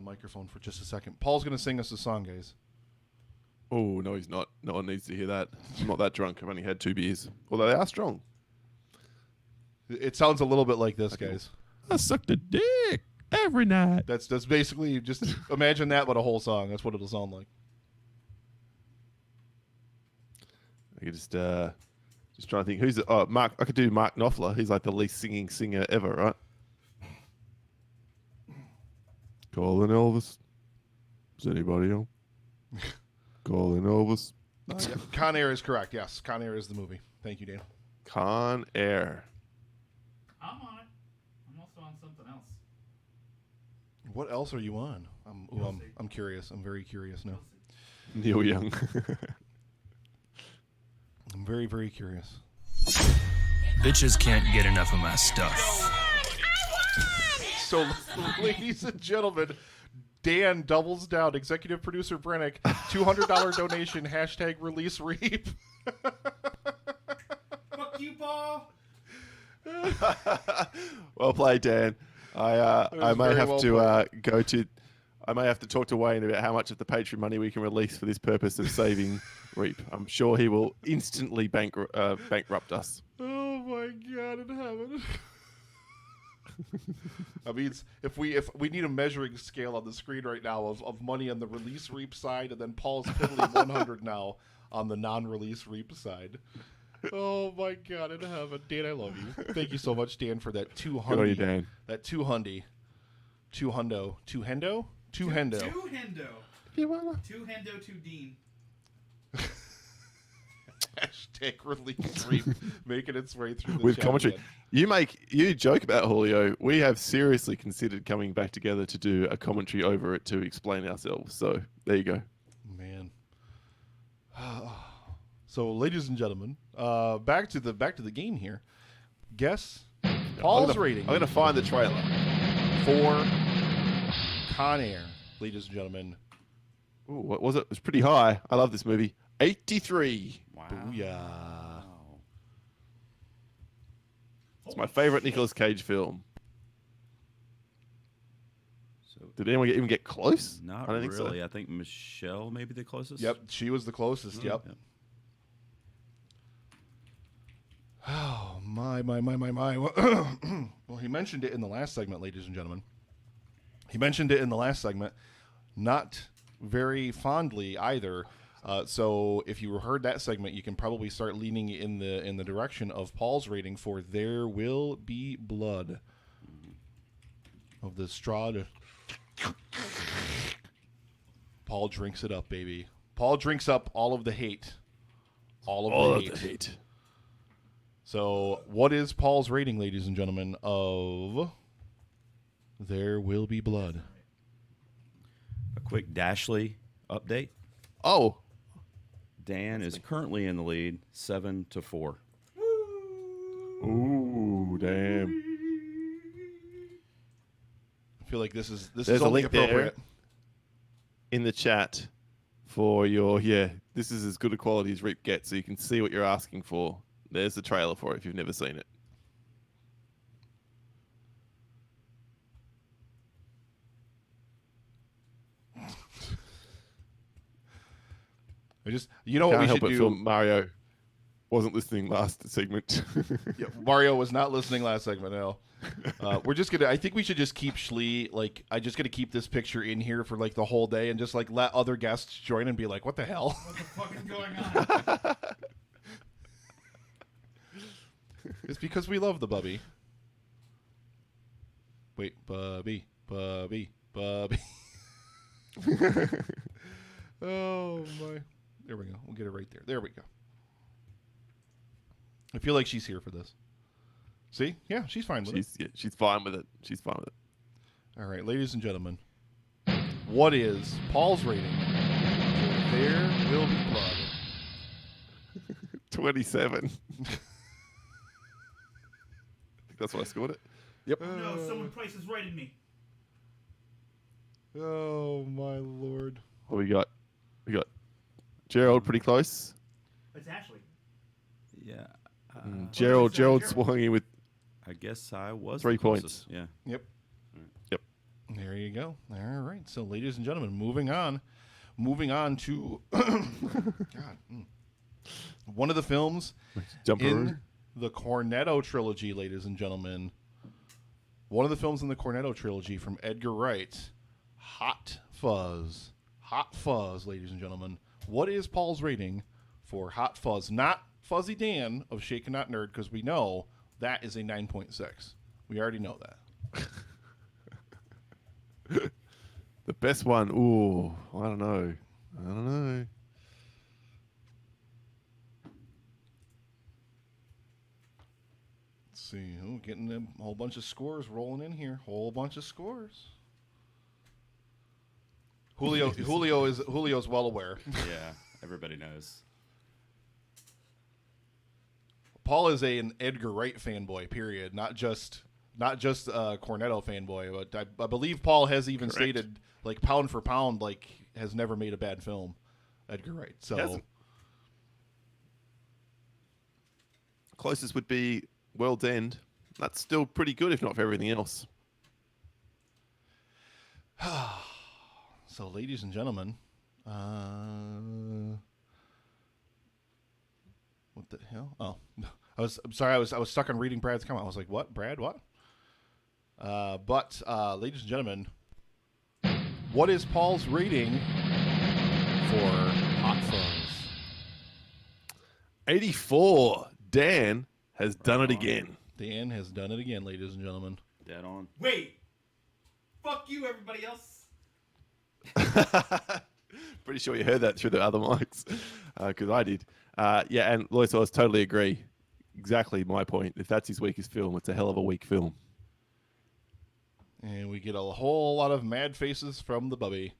microphone for just a second. Paul's gonna sing us a song, guys. Oh, no, he's not. No one needs to hear that. I'm not that drunk. I've only had 2 beers. Although they are strong. It sounds a little bit like this, guys. I sucked a dick every night. That's basically just imagine that, but a whole song. That's what it'll sound like. I could just trying to think. Who's Mark? I could do Mark Knopfler. He's like the least singing singer ever, right? Calling Elvis. Is anybody home? Calling Elvis. Yeah. Con Air is correct. Yes, Con Air is the movie. Thank you, Dan. Con Air. I'm on it. I'm also on something else. What else are you on? I'm curious. I'm very curious now. Neil Young. I'm very, very curious. Bitches can't get enough of my stuff. So, ladies and gentlemen, Dan doubles down. Executive producer Brennick, $200 donation. # release Reap. Fuck you, Paul. Well played, Dan. I may very have well to I may have to talk to Wayne about how much of the Patreon money we can release for this purpose of saving Reap. I'm sure he will instantly bankrupt us. Oh my God in heaven. I mean, if we need a measuring scale on the screen right now of money on the release Reap side, and then Paul's piddly 100 now on the non-release Reap side. Oh my God in heaven, Dan, I love you. Thank you so much, Dan, for that 200. Good on you, Dan. That 200. 200. 200. 200. Two Hendo. You wanna? 2 Hendo, 2 Dean. # release Reap making its way through the With chat commentary. again. You joke about Julio. We have seriously considered coming back together to do a commentary over it to explain ourselves. So there you go. Man. So, ladies and gentlemen, back to the game here. Guess Paul's rating I'm gonna find the trailer. for Con Air, ladies and gentlemen. Ooh, what was it? It was pretty high. I love this movie. 83. Wow. Booyah. It's my favorite Nicolas Cage film. So Did anyone even get close? not I don't really. think so. I think Michelle maybe the closest. Yep, she was the closest. Yep. Oh, my. Well, he mentioned it in the last segment, ladies and gentlemen. He mentioned it in the last segment, not very fondly either. So if you heard that segment, you can probably start leaning in the direction of Paul's rating for There Will Be Blood. Of the straw. Paul drinks it up, baby. Paul drinks up all of the hate. All of the hate. So, what is Paul's rating, ladies and gentlemen, of There Will Be Blood? A quick Dashley update. Oh, Dan is currently in the lead, 7-4. ooh, damn. I feel like this is There's a only link there. appropriate. In the chat for your, this is as good a quality as Reap gets, so you can see what you're asking for. There's the trailer for it if you've never seen it. I just, you know what Can't we help should but do? feel Mario wasn't listening last segment. Yeah, Mario was not listening last segment. No, we're just gonna. I think we should just keep Schlee. Like, I just gonna keep this picture in here for like the whole day, and just like let other guests join and be like, "What the hell?" What the fuck is going on? It's because we love the Bubby. Wait, Bubby. Oh my! There we go. We'll get it right there. There we go. I feel like she's here for this. See? Yeah, she's fine with it. She's fine with it. She's fine with it. All right, ladies and gentlemen, what is Paul's rating for There Will Be Blood? 27. I think that's what I scored it. Yep. No, someone Price is right in me. Oh my lord! What we got? We got Gerald pretty close. It's Ashley. Yeah. Gerald swung in with I guess I was 3 the closest. points. Yeah. Yep. Yep. There you go. All right. So, ladies and gentlemen, moving on to God, one of the films Jumperoo. in the Cornetto trilogy, ladies and gentlemen. One of the films in the Cornetto trilogy from Edgar Wright, Hot Fuzz. Hot Fuzz, ladies and gentlemen. What is Paul's rating for Hot Fuzz? Not Fuzzy Dan of Shaken Not Nerd, because we know that is a 9.6. We already know that. The best one. Ooh, I don't know. Let's see. Oh, getting a whole bunch of scores rolling in here. Whole bunch of scores. Julio's well aware. Yeah. Everybody knows. Paul is an Edgar Wright fanboy. Period. Not just Cornetto fanboy. But I believe Paul has even Correct. stated, like, pound for pound, like, has never made a bad film. Edgar Wright. So Hasn't. Closest would be World's End. That's still pretty good, if not for everything else. So, ladies and gentlemen, what the hell? Oh, I'm sorry. I was stuck on reading Brad's comment. I was like, what? Brad, what? But ladies and gentlemen, what is Paul's rating for Hot Fuzz? 84. Dan has done it again. Dan has done it again, ladies and gentlemen. Dead on. Wait. Fuck you, everybody else. Pretty sure you heard that through the other mics, because I did. Yeah, and Lois, I totally agree. Exactly my point. If that's his weakest film, it's a hell of a weak film. And we get a whole lot of mad faces from the Bubby.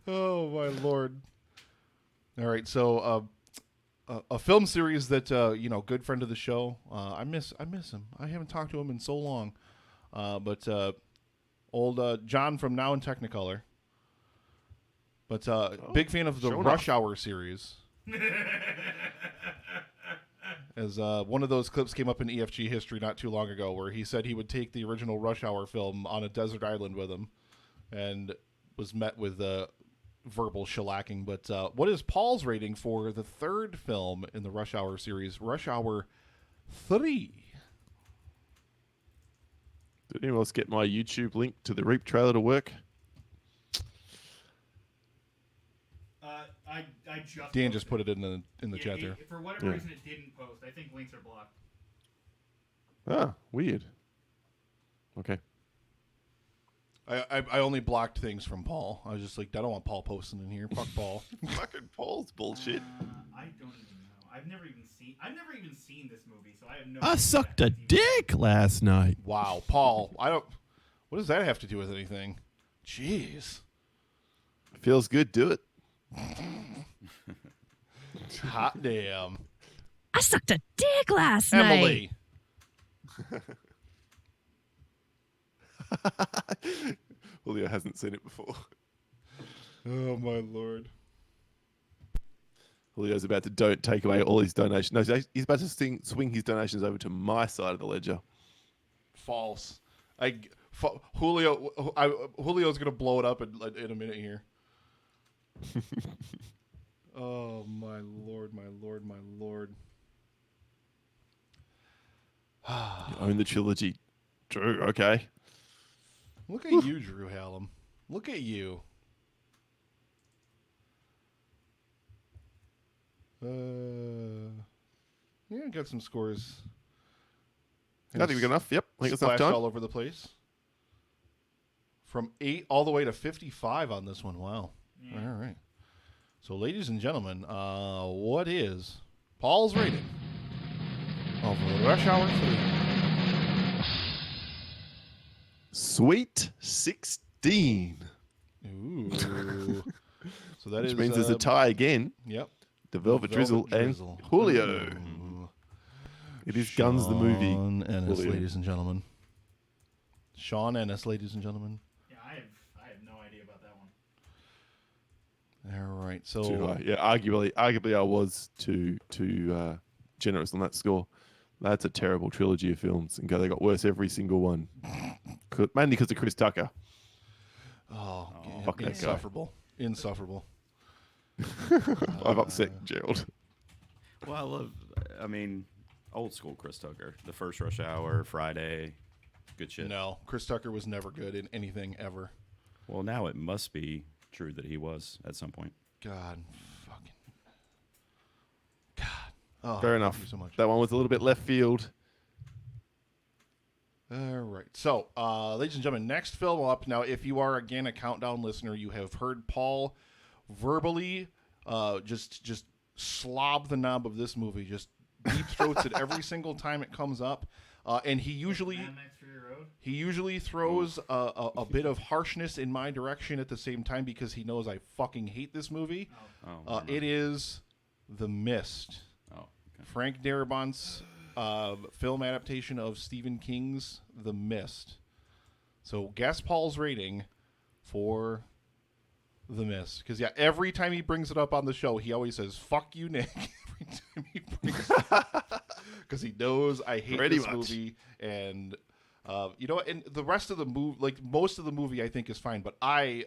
Oh, my Lord. All right, so a film series that, good friend of the show. I miss him. I haven't talked to him in so long. But Old John from Now in Technicolor. But big fan of the sure Rush Hour series. As one of those clips came up in EFG history not too long ago where he said he would take the original Rush Hour film on a desert island with him and was met with verbal shellacking. But what is Paul's rating for the third film in the Rush Hour series, Rush Hour 3? Did anyone else get my YouTube link to the Reap trailer to work? I just Dan just put it in the chat there. For whatever reason, it didn't post. I think links are blocked. Ah, weird. Okay. I only blocked things from Paul. I was just like, I don't want Paul posting in here. Fuck Paul. Fucking Paul's bullshit. I don't even know. I've never even seen this movie, so I have no. I idea sucked a what it's even- dick last night. Wow, Paul. What does that have to do with anything? Jeez. Feels good. Do it. Hot damn. I sucked a dick last night. Emily. Julio hasn't seen it before. Oh, my Lord. Julio's about to take away all his donations. No, he's about to swing his donations over to my side of the ledger. False. Julio's going to blow it up in a minute here. Oh, my Lord, my Lord, my Lord. You own the trilogy. Drew, okay. Look at you, Drew Hallam. Look at you. Yeah, got some scores. I think we got enough. Yep, I think it's enough Splashed time. all over the place. From 8 all the way to 55 on this one. Wow. Yeah. All right. So, ladies and gentlemen, what is Paul's rating of Rush Hour 3? Sweet 16. Ooh. So that Which is means there's a tie again. Yep. The Velvet Drizzle and Julio. It is Guns the movie. Sean Ennis, Julio. ladies and gentlemen. Sean Ennis, ladies and gentlemen. Yeah, I have no idea about that one. All right. So Too high. Yeah, arguably I was too generous on that score. That's a terrible trilogy of films, and they got worse every single one. Mainly because of Chris Tucker. Oh, fuck that guy. insufferable. Insufferable. I've upset Gerald. Well, I mean, old school Chris Tucker. The first Rush Hour, Friday. Good shit. No, Chris Tucker was never good in anything ever. Well, now it must be true that he was at some point. God, fucking. God. Oh, Fair thank enough. you so much. That one was a little bit left field. All right. So, ladies and gentlemen, next film up. Now, if you are, again, a Countdown listener, you have heard Paul verbally just slob the knob of this movie, just deep throats it every single time it comes up. And he usually Mad Max Fury Road? he usually throws a bit of harshness in my direction at the same time because he knows I fucking hate this movie. Oh, It is The Mist. Oh, okay. Frank Darabont's film adaptation of Stephen King's The Mist. So guess Paul's rating for The Mist. Because, yeah, every time he brings it up on the show, he always says, fuck you, Nick. Every time he brings it up. Because he knows I hate Pretty this much. movie. And, you know, and the rest of the movie, like, most of the movie I think is fine. But I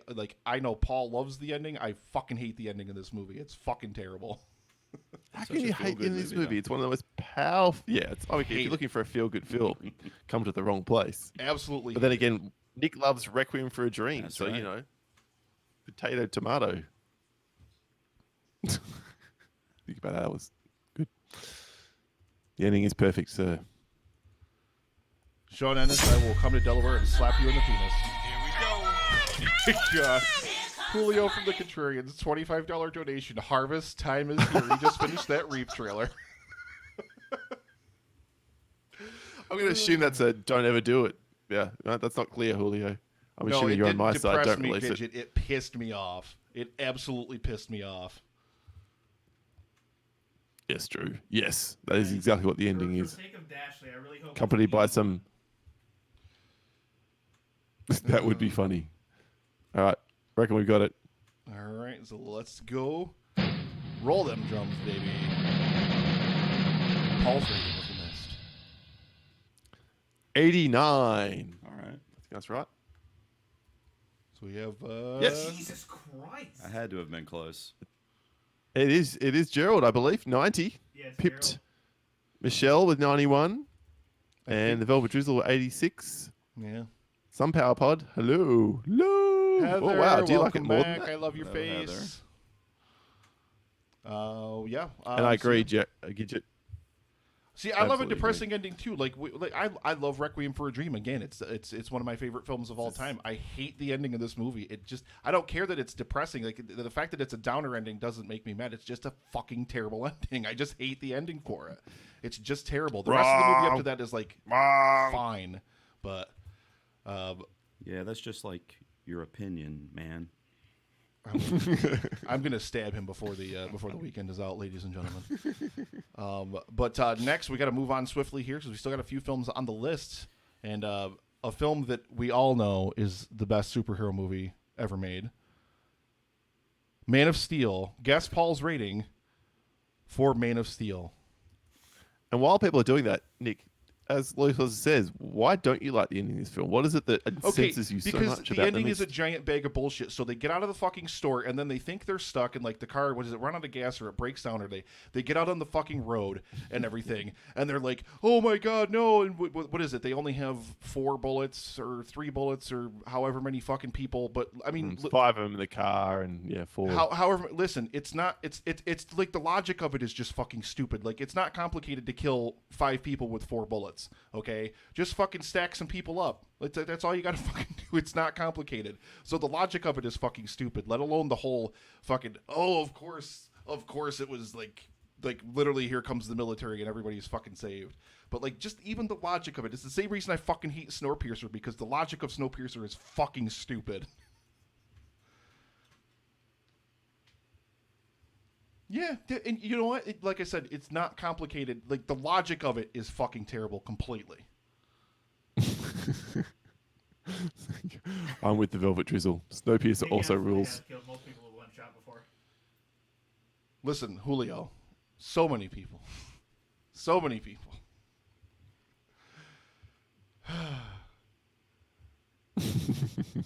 know Paul loves the ending. I fucking hate the ending of this movie. It's fucking terrible. How Such can a you hate feel-good in this movie, movie? though. It's one of the most powerful. Yeah, it's okay. If Hate you're it. looking for a feel-good film, come to the wrong place. Absolutely. But then again, Nick loves Requiem for a Dream, That's so right. you know, potato tomato. Think about that was good. The ending is perfect, sir. Sean Ennis, I will come to Delaware and slap you in the penis. Here we go. God. Julio from the Contrarians, $25 donation. Harvest time is here. He just finished that Reap trailer. I'm going to assume that's a don't ever do it. Yeah, no, that's not clear, Julio. I'm No, assuming it you're on did my side. depress Don't me, release it. Fidget. It pissed me off. It absolutely pissed me off. Yes, Drew. Yes, that is exactly what the ending For is. the sake of Dashley, I really hope Accompanied by it's some. That would be funny. All right. Reckon we've got it. All right, so let's go. Roll them drums, baby. Paul's rating was the missed. 89. All right. I think that's right. So we have. Yes. Jesus Christ. I had to have been close. It is Gerald, I believe. 90. Yeah, it's Pipped Gerald. Michelle with 91. And the Velvet Drizzle with 86. Yeah. Some Power Pod. Hello. Hello. Heather, Oh, wow. Do you like it welcome more back. than that? I love your Hello, face. Yeah. And I agree, so- Gidget. See, I love a Absolutely depressing ending too. Like I love Requiem for a Dream. Again, it's one of my favorite films of all time. I hate the ending of this movie. I don't care that it's depressing. Like the fact that it's a downer ending doesn't make me mad. It's just a fucking terrible ending. I just hate the ending for it. It's just terrible. The rest of the movie up to that is like fine, but Yeah, that's just like your opinion, man. I'm gonna stab him before the weekend is out, ladies and gentlemen. But next we got to move on swiftly here because we still got a few films on the list, and a film that we all know is the best superhero movie ever made. Man of Steel. Guess Paul's rating for Man of Steel. And while people are doing that, Nick, as Lucas says, why don't you like the ending of this film? What is it that incenses you so because much the about ending the is a giant bag of bullshit. So they get out of the fucking store and then they think they're stuck and like the car, what is it, run out of gas or it breaks down or they get out on the fucking road and everything and they're like, oh my god, no! And what is it? They only have 4 bullets or 3 bullets or however many fucking people. But I mean, 5 of them in the car and 4. however, listen, it's not. It's like the logic of it is just fucking stupid. Like it's not complicated to kill 5 people with 4 bullets. Okay, just fucking stack some people up. That's all you gotta fucking do. It's not complicated. So the logic of it is fucking stupid. Let alone the whole fucking of course it was like literally here comes the military and everybody's fucking saved. But like just even the logic of it, it's the same reason I fucking hate Snowpiercer because the logic of Snowpiercer is fucking stupid. Yeah, and you know what? Like I said, it's not complicated. Like, the logic of it is fucking terrible completely. I'm with the Velvet Drizzle. Snowpiercer also rules. Killed most people with one shot before. Listen, Julio, so many people. So many people.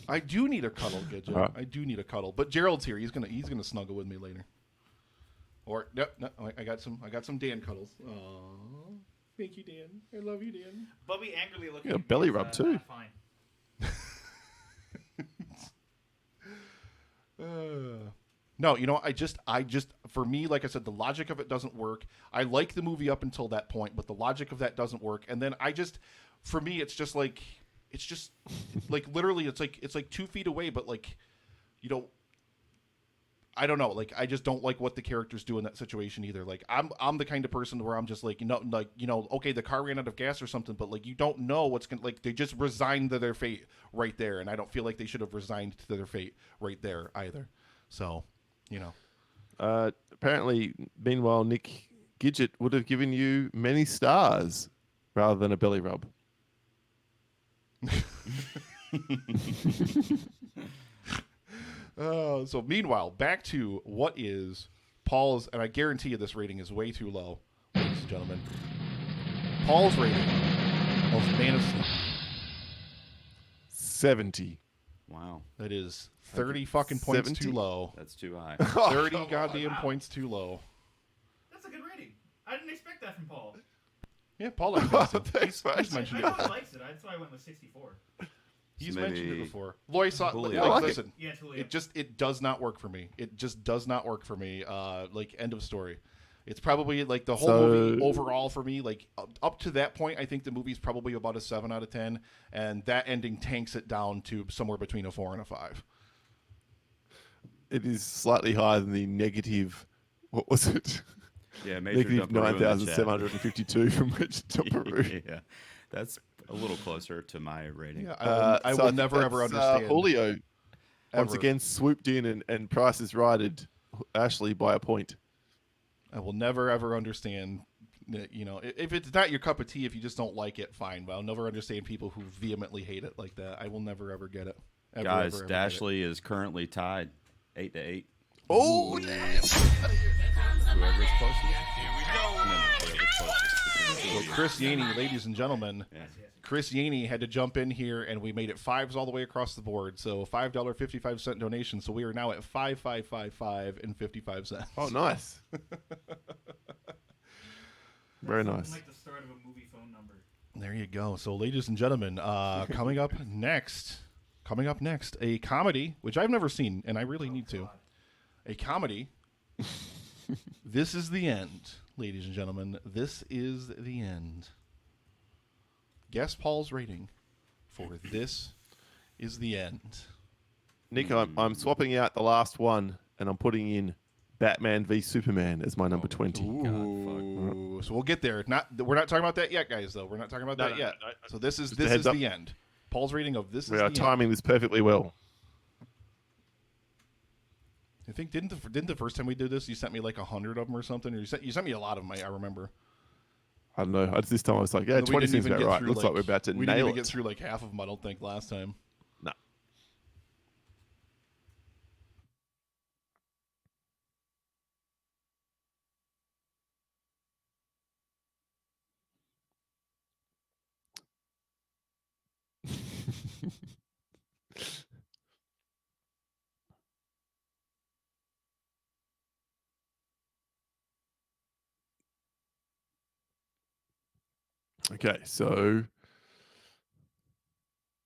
I do need a cuddle, Gidget. Right. I do need a cuddle. But Gerald's here. He's gonna snuggle with me later. Or no, I got some Dan cuddles. Aww. Thank you, Dan. I love you, Dan. Bubby angrily looking. Yeah, at me belly is, rub too. not fine. No, you know, I just, for me, like I said, the logic of it doesn't work. I like the movie up until that point, but the logic of that doesn't work. And then for me, it's just like literally, it's like 2 feet away, but like, you know, I don't know. Like, I just don't like what the characters do in that situation either. Like, I'm the kind of person where I'm just like, okay, the car ran out of gas or something, but like, you don't know what's gonna, like, they just resigned to their fate right there, and I don't feel like they should have resigned to their fate right there either. So, you know. Apparently, meanwhile, Nick Gidget would have given you many stars rather than a belly rub. So meanwhile, back to what is Paul's, and I guarantee you this rating is way too low, ladies and gentlemen. Paul's rating of Man of Steel. 70. Wow, That is 30 fucking points 70? too low. that's too high. 30 goddamn points too low. That's a good rating. I didn't expect that from Paul. Yeah, Paul likes it. Thanks, mate. He's mentioned I it know he before. likes it. That's why I went with 64. He's So mentioned it maybe before. Loy saw. Julio. Like, I like it. listen, Yeah, it's Julio. it does not work for me. It just does not work for me. Like, end of story. It's probably like the whole movie overall for me. Like up to that point, I think the movie's probably about a 7 out of 10, and that ending tanks it down to somewhere between a 4 and a 5. It is slightly higher than the negative, what was it? Yeah, Major Negative Dumperoo in the chat. 9,752 from Rich Dumperoo. Yeah, that's a little closer to my rating. Yeah, I So will think never ever that's, understand. Julio once ever. again swooped in and Price is righted Ashley by a point. I will never ever understand You know, if it's not your cup of tea, if you just don't like it, fine. But I'll never understand people who vehemently hate it like that. I will never ever get it. Ever, Guys, ever, ever get it. Dashley is currently tied 8-8. Oh, damn. Whoever's closest. So Chris Yaney, ladies and gentlemen, Yeah. Chris Yaney had to jump in here, and we made it fives all the way across the board. So $5.55 donation. So we are now at 5,555 and 55 cents. Oh, nice. Very That's nice. Like the start of a movie phone number. There you go. So, ladies and gentlemen, coming up next, a comedy which I've never seen, and I really need to. A comedy. This is the end, ladies and gentlemen. This is the end. Guess Paul's rating for This Is the End. Nick, I'm swapping out the last one, and I'm putting in Batman v Superman as my number 20. Ooh. So we'll get there. We're not talking about that yet, guys. Though we're not talking about that yet. No. So this is Just a heads up. the end. Paul's rating of This We is are the timing this perfectly well. I think didn't the first time we did this, you sent me like 100 of them or something, or you sent me a lot of them. I remember. I don't know. This time I was like, yeah, 20 seems about right. Looks like we're about to we nail didn't it. even get through like half of them, I don't think, last time. No. Okay, so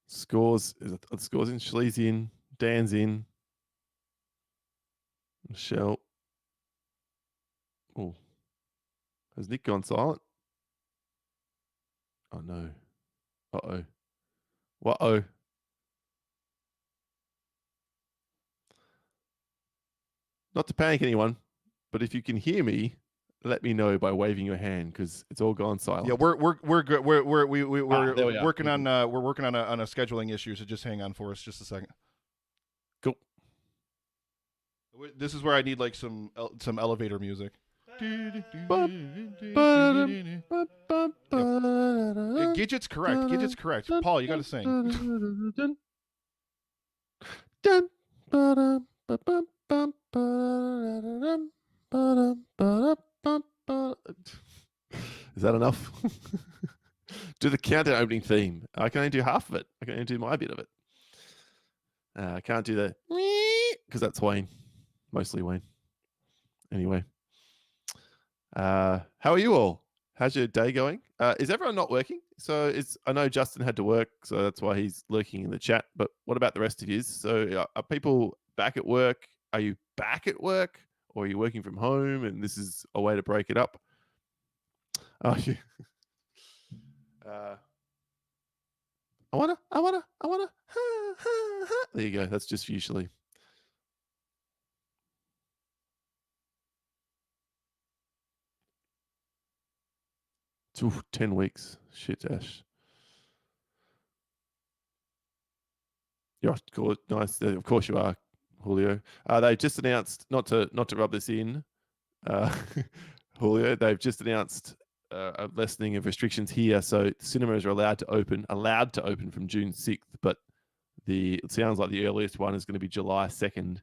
scores in. Shlee's in. Dan's in. Michelle. Oh, has Nick gone silent? Oh no. Uh-oh. Uh-oh. Not to panic anyone, but if you can hear me, let me know by waving your hand because it's all gone silent. Yeah, we're good. We're there we are. working on a scheduling issue. So just hang on for us just a second. Cool. This is where I need like some elevator music. Gidget's correct. Gidget's correct. Paul, you got to sing. Is that enough? Do the countdown opening theme. I can only do half of it. I can only do my bit of it. I can't do the because that's Wayne, mostly Wayne. Anyway, how are you all? How's your day going? Is everyone not working? So I know Justin had to work, so that's why he's lurking in the chat. But what about the rest of you? So are people back at work? Are you back at work, or are you working from home? And this is a way to break it up. Oh, yeah. I wanna. There you go. That's just usually. Ooh, 10 weeks. Shit, Ash. Yeah, cool. Nice. Of course you are, Julio. They just announced not to rub this in, Julio. They've just announced a lessening of restrictions here, so cinemas are allowed to open from June 6th, but it sounds like the earliest one is going to be July 2nd.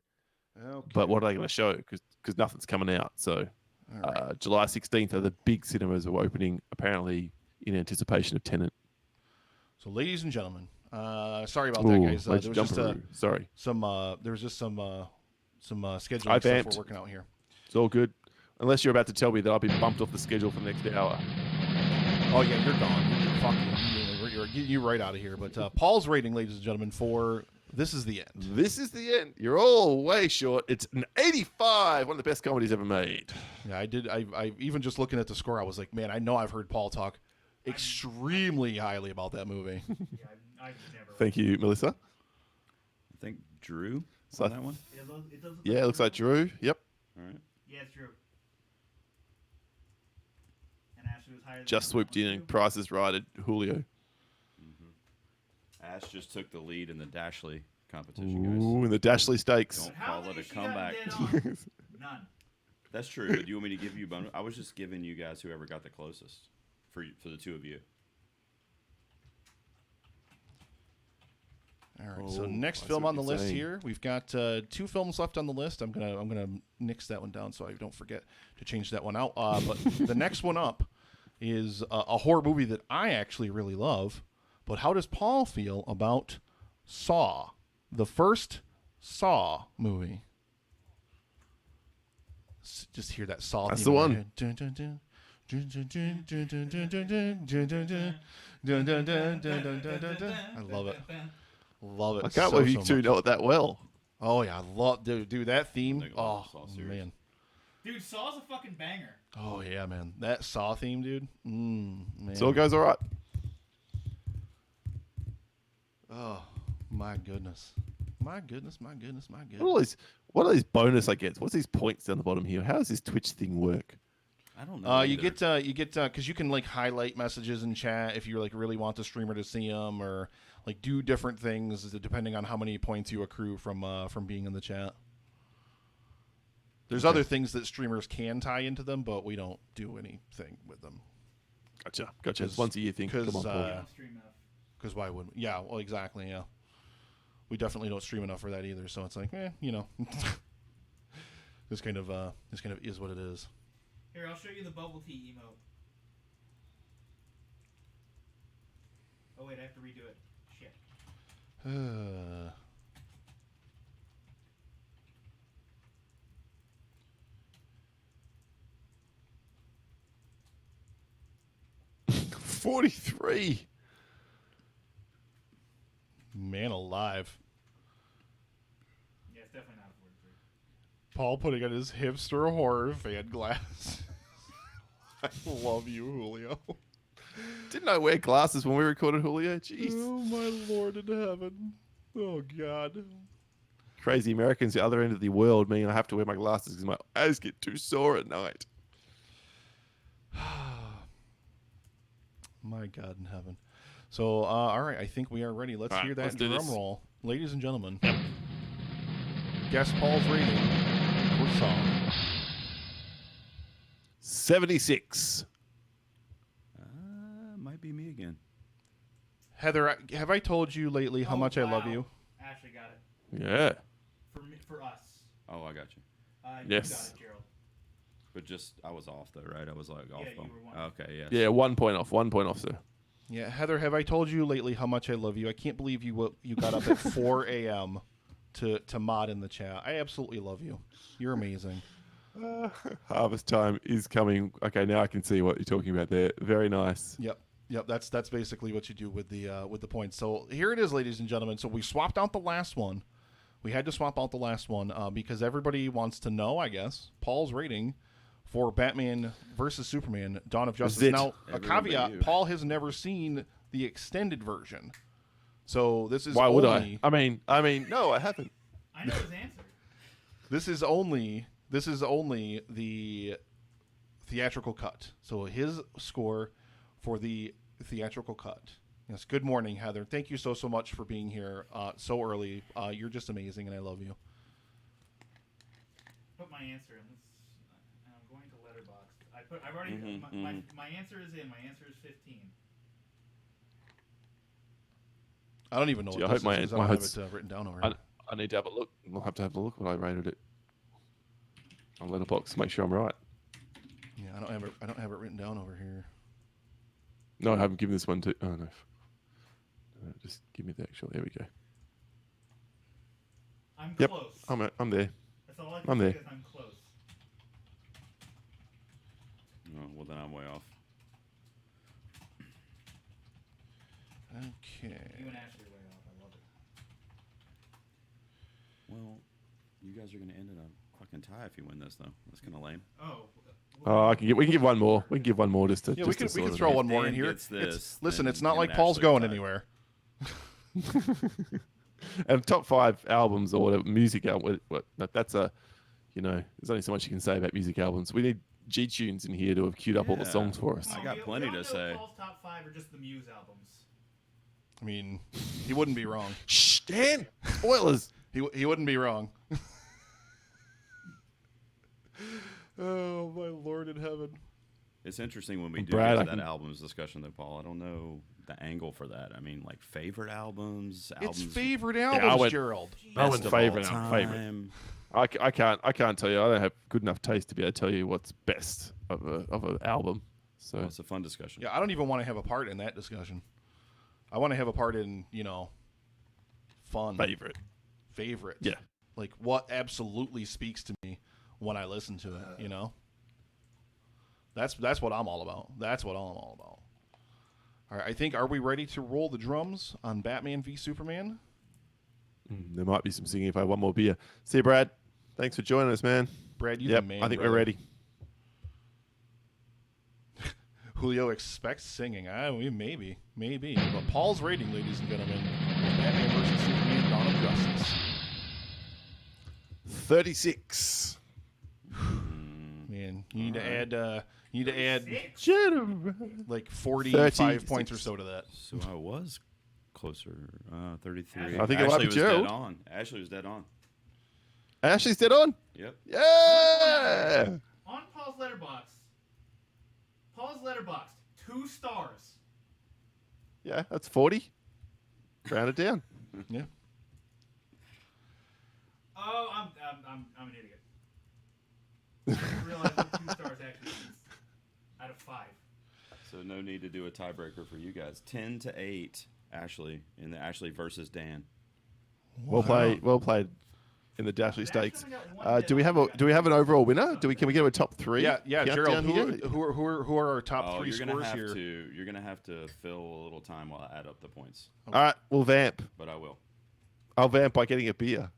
Okay. But what are they going to show? Because nothing's coming out. So Right. July 16th are the big cinemas are opening, apparently in anticipation of Tenet. So, ladies and gentlemen, sorry about that, guys. There was just sorry. there was just some scheduling I stuff vamped. we're working out here. It's all good. Unless you're about to tell me that I've been bumped off the schedule for the next hour. Oh yeah, you're gone. You're fucking. You're getting you right out of here. But Paul's rating, ladies and gentlemen, for This Is the End. This is the end. You're all way short. It's an 85. One of the best comedies ever made. Yeah, I did. I even just looking at the score, I was like, man, I know I've heard Paul talk extremely highly about that movie. Yeah, I've never. Thank you, Melissa. I think Drew So on that one. It does Yeah, it looks like Drew. Yep. All right. Yeah, it's true. And Ashley was higher. Just swooped in and Price is right at Julio. Ash just took the lead in the Dashley competition, guys. Ooh, in the Dashley Stakes. Don't How call it many a she got comeback. dead on? None. That's true. But do you want me to give you bonus? I was just giving you guys whoever got the closest for the two of you. All right. So Oh, next I see film what on the you're list saying. here, we've got 2 films left on the list. I'm gonna nix that one down so I don't forget to change that one out. But the next one up is a horror movie that I actually really love. But how does Paul feel about Saw, the first Saw movie? Just hear that Saw. That's theme the in my one. head. Dun, dun, dun. Dun, dun, dun, dun, dun, dun, dun, dun, dun, dun, dun. Dun, dun, dun, dun, dun, dun, dun, dun. I love it. Love it. I can't so, believe you so two much. know it that well. Oh yeah, I love dude that theme. Think Oh about Saw series. man. Dude, Saw's a fucking banger. Oh yeah, man. That Saw theme, dude. Man. So it goes all right. Oh my goodness. My goodness. What are these bonus I get? What's these points down the bottom here? How does this Twitch thing work? I don't know. You either. get because you can like highlight messages in chat if you like really want the streamer to see them, or like do different things depending on how many points you accrue from being in the chat. There's other things that streamers can tie into them, but we don't do anything with them. Gotcha. It's once a year thing. Come on, Paul. You don't stream enough. Because why wouldn't we? Yeah, well, exactly, yeah. We definitely don't stream enough for that either, so it's like, this kind of is what it is. Here, I'll show you the bubble tea emote. Oh wait, I have to redo it. Shit. 43. Man alive. Yeah, it's definitely not 43. Paul putting on his hipster horror fan glass. I love you, Julio. Didn't I wear glasses when we recorded Julio? Jeez. Oh, my Lord in heaven. Oh, God. Crazy Americans, the other end of the world, mean I have to wear my glasses because my eyes get too sore at night. My God in heaven. So, all right, I think we are ready. Let's All right, hear that let's do drum this. roll. Ladies and gentlemen, guess Paul's rating for Saw. 76. Might be me again. Heather, have I told you lately how Oh, much I love wow. you? Ashley got it. Yeah. For us. Oh, I got you. You Yes. got it, Gerald. But I was off though, right? I was like off. Yeah, you were one. Okay, yeah. Yeah, 1 point off. 1 point off, sir. Yeah, Heather, have I told you lately how much I love you? I can't believe you got up at 4 a.m. to mod in the chat. I absolutely love you. You're amazing. Harvest time is coming. Okay, now I can see what you're talking about there. Very nice. Yep. That's basically what you do with the points. So here it is, ladies and gentlemen. So we swapped out the last one. We had to swap out the last one because everybody wants to know, I guess, Paul's rating for Batman versus Superman: Dawn of Justice. it. Now, a Everyone but caveat: you. Paul has never seen the extended version, so this is Why would I? only, I mean, no, I haven't. I know his answer. This is only the theatrical cut. So his score for the theatrical cut. Yes. Good morning, Heather. Thank you so much for being here so early. You're just amazing, and I love you. Put my answer in. I'm going to Letterboxd. I've already. My answer is in. My answer is 15. I don't even know Gee, what I this hope is my- 'cause I my don't have head's- it written down over here. I need to have a look. We'll have to have a look what I rated it on Letterboxd. Make sure I'm right. Yeah, I don't have it written down over here. No, I haven't given this one to. Oh no. Just give me the actual. There we go. I'm Yep, close. I'm there. That's all I can I'm say there. is I'm close. Oh, well, then I'm way off. Okay. You and Ashley are way off. I love it. Well, you guys are gonna end in a fucking tie if you win this, though. That's kind of lame. Oh. We can give one more. We can give one more just to. Yeah, just we to can sort it throw out. one more in Dan here. gets this, Listen, then it's not him like and Paul's Ashley going tie. anywhere. And top 5 albums or whatever music album. That's a, there's only so much you can say about music albums. We need G tunes in here to have queued up all the Yeah. songs for us. Come on, got we plenty all to know say. Paul's top 5 are just the Muse albums. I mean, he wouldn't be wrong. Shh, Dan. Spoilers. He wouldn't be wrong. Oh my Lord in heaven! It's interesting when we do Brad, get I to that can- albums discussion, though, Paul. I don't know the angle for that. I mean, like favorite albums. It's albums favorite I albums, went- Gerald. I went best of all favorite. time. I can't tell you. I don't have good enough taste to be able to tell you what's best of an album. So Well, it's a fun discussion. Yeah, I don't even want to have a part in that discussion. I want to have a part in fun favorite. Yeah. Like what absolutely speaks to me when I listen to it. That's what I'm all about. That's what I'm all about. All right, are we ready to roll the drums on Batman v Superman? There might be some singing if I have one more beer. See you, Brad. Thanks for joining us, man. Brad, you Yep, the man. I think brother. we're ready. Julio expects singing. Maybe. But Paul's rating, ladies and gentlemen, Batman vs Superman: Dawn of Justice. 36. Man, you need to add. Six. Like 45 36. points or so to that. So I was closer. 33. I think it might Ashley be was Gerald. dead on. Ashley was dead on. Ashley's dead on. Yep. Yeah. On Paul's letterbox, 2 stars. Yeah, that's 40. Round it down. Yeah. Oh, I'm an idiot. I didn't realize what 2 stars actually means. Out of 5. So no need to do a tiebreaker for you guys. 10-8, Ashley in the Ashley versus Dan. Well played in the Dashley That's Stakes. only got one Do we dead have on. an overall winner? Can we get a top 3? Yeah, countdown Gerald. here? Who are our top Oh, 3 you're gonna scores have here? to. You're gonna have to fill a little time while I add up the points. All right, we'll vamp. But I will. I'll vamp by getting a beer.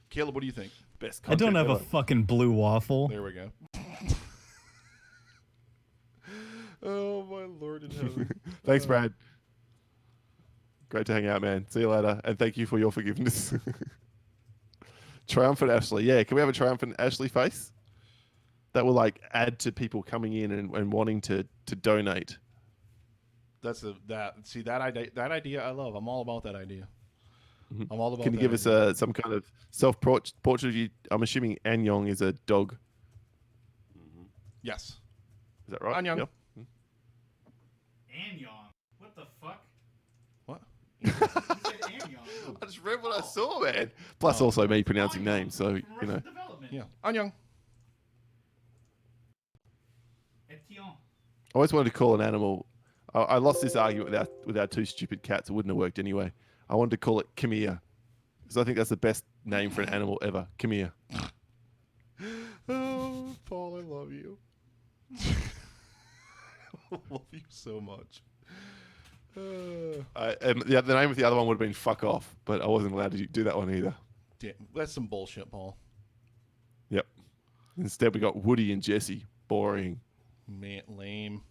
Caleb, what do you think? Best I don't content have a ever. fucking blue waffle. There we go. Oh my Lord in heaven! Thanks, Brad. Great to hang out, man. See you later, and thank you for your forgiveness. Triumphant Ashley. Yeah, can we have a triumphant Ashley face? That will add to people coming in and wanting to donate. That idea I love. I'm all about that idea. I'm all about. Can you that give us idea. some kind of self-portrait of you? I'm assuming Anyong is a dog. Yes. Is that right? Anyong. Yep. Anyong. What the fuck? What? He said Anyong. I just read what I saw, man. Plus, also me pronouncing Anyong names, so from Arrested Development. Yeah. Anyong. Etienne. I always wanted to call an animal. I lost this argument with our 2 stupid cats. It wouldn't have worked anyway. I wanted to call it Come Here, because I think that's the best name for an animal ever. Come Here. Oh, Paul, I love you. I love you so much. The name of the other one would have been Fuck Off, but I wasn't allowed to do that one either. Damn, that's some bullshit, Paul. Yep. Instead, we got Woody and Jesse. Boring. Man, lame.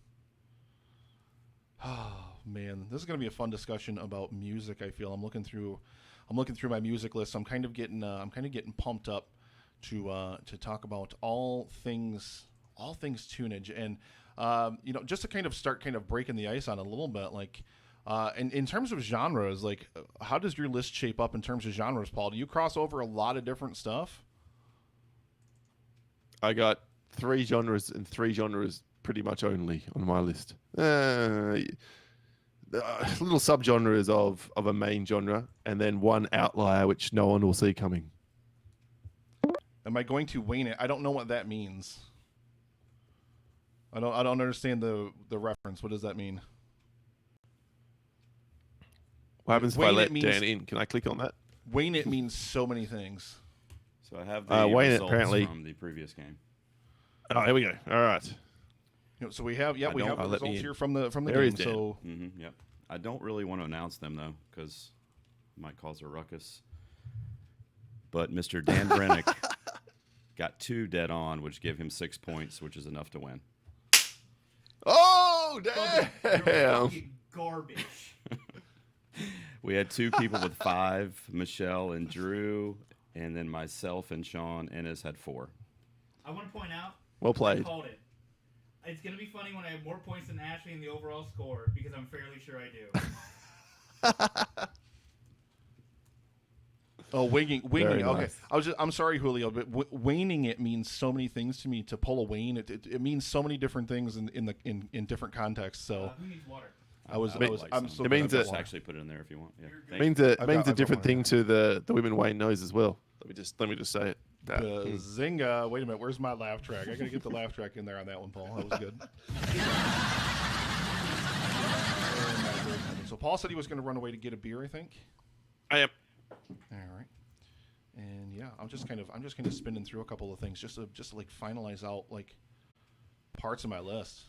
Oh man, this is gonna be a fun discussion about music. I feel I'm looking through my music list. I'm kind of getting pumped up to talk about all things tunage, and just to kind of start breaking the ice on it a little bit, in terms of genres, how does your list shape up in terms of genres, Paul? Do you cross over a lot of different stuff? I got 3 genres and 3 genres pretty much only on my list. Little subgenres of a main genre, and then 1 outlier which no one will see coming. Am I going to wane it? I don't know what that means. I don't understand the reference. What does that mean? What happens if I Wayne, let it means- Dan in? Can I click on that? Wane it means so many things. So I have the Wayne results apparently- from the previous game. Oh, here we go. All right. So we have the let me results in. here from the There game. is Dan. So Yep. I don't really want to announce them though, because it might cause a ruckus. But Mr. Dan Brennick got 2 dead on, which give him 6 points, which is enough to win. Oh, You're damn. fucking garbage. We had 2 people with 5, Michelle and Drew, and then myself and Sean Ennis had 4. I want to point out. Well I played. called it. It's gonna be funny when I have more points than Ashley in the overall score because I'm fairly sure I do. Oh, winging. Very Okay, nice. I'm sorry, Julio, but waning it means so many things to me. To pull a wane, it means so many different things in different contexts. So Who needs water? I'm so It good means at that- water. Actually, put it in there if you want. Yeah. It means a I've means got a different one thing here. to the women Wayne knows as well. Let me just say it. Zinga. Wait a minute. Where's my laugh track? I gotta get the laugh track in there on that one, Paul. That was good. So Paul said he was going to run away to get a beer, I think. I am. All right. And yeah, I'm just kind of spinning through a couple of things just to like finalize out like parts of my list.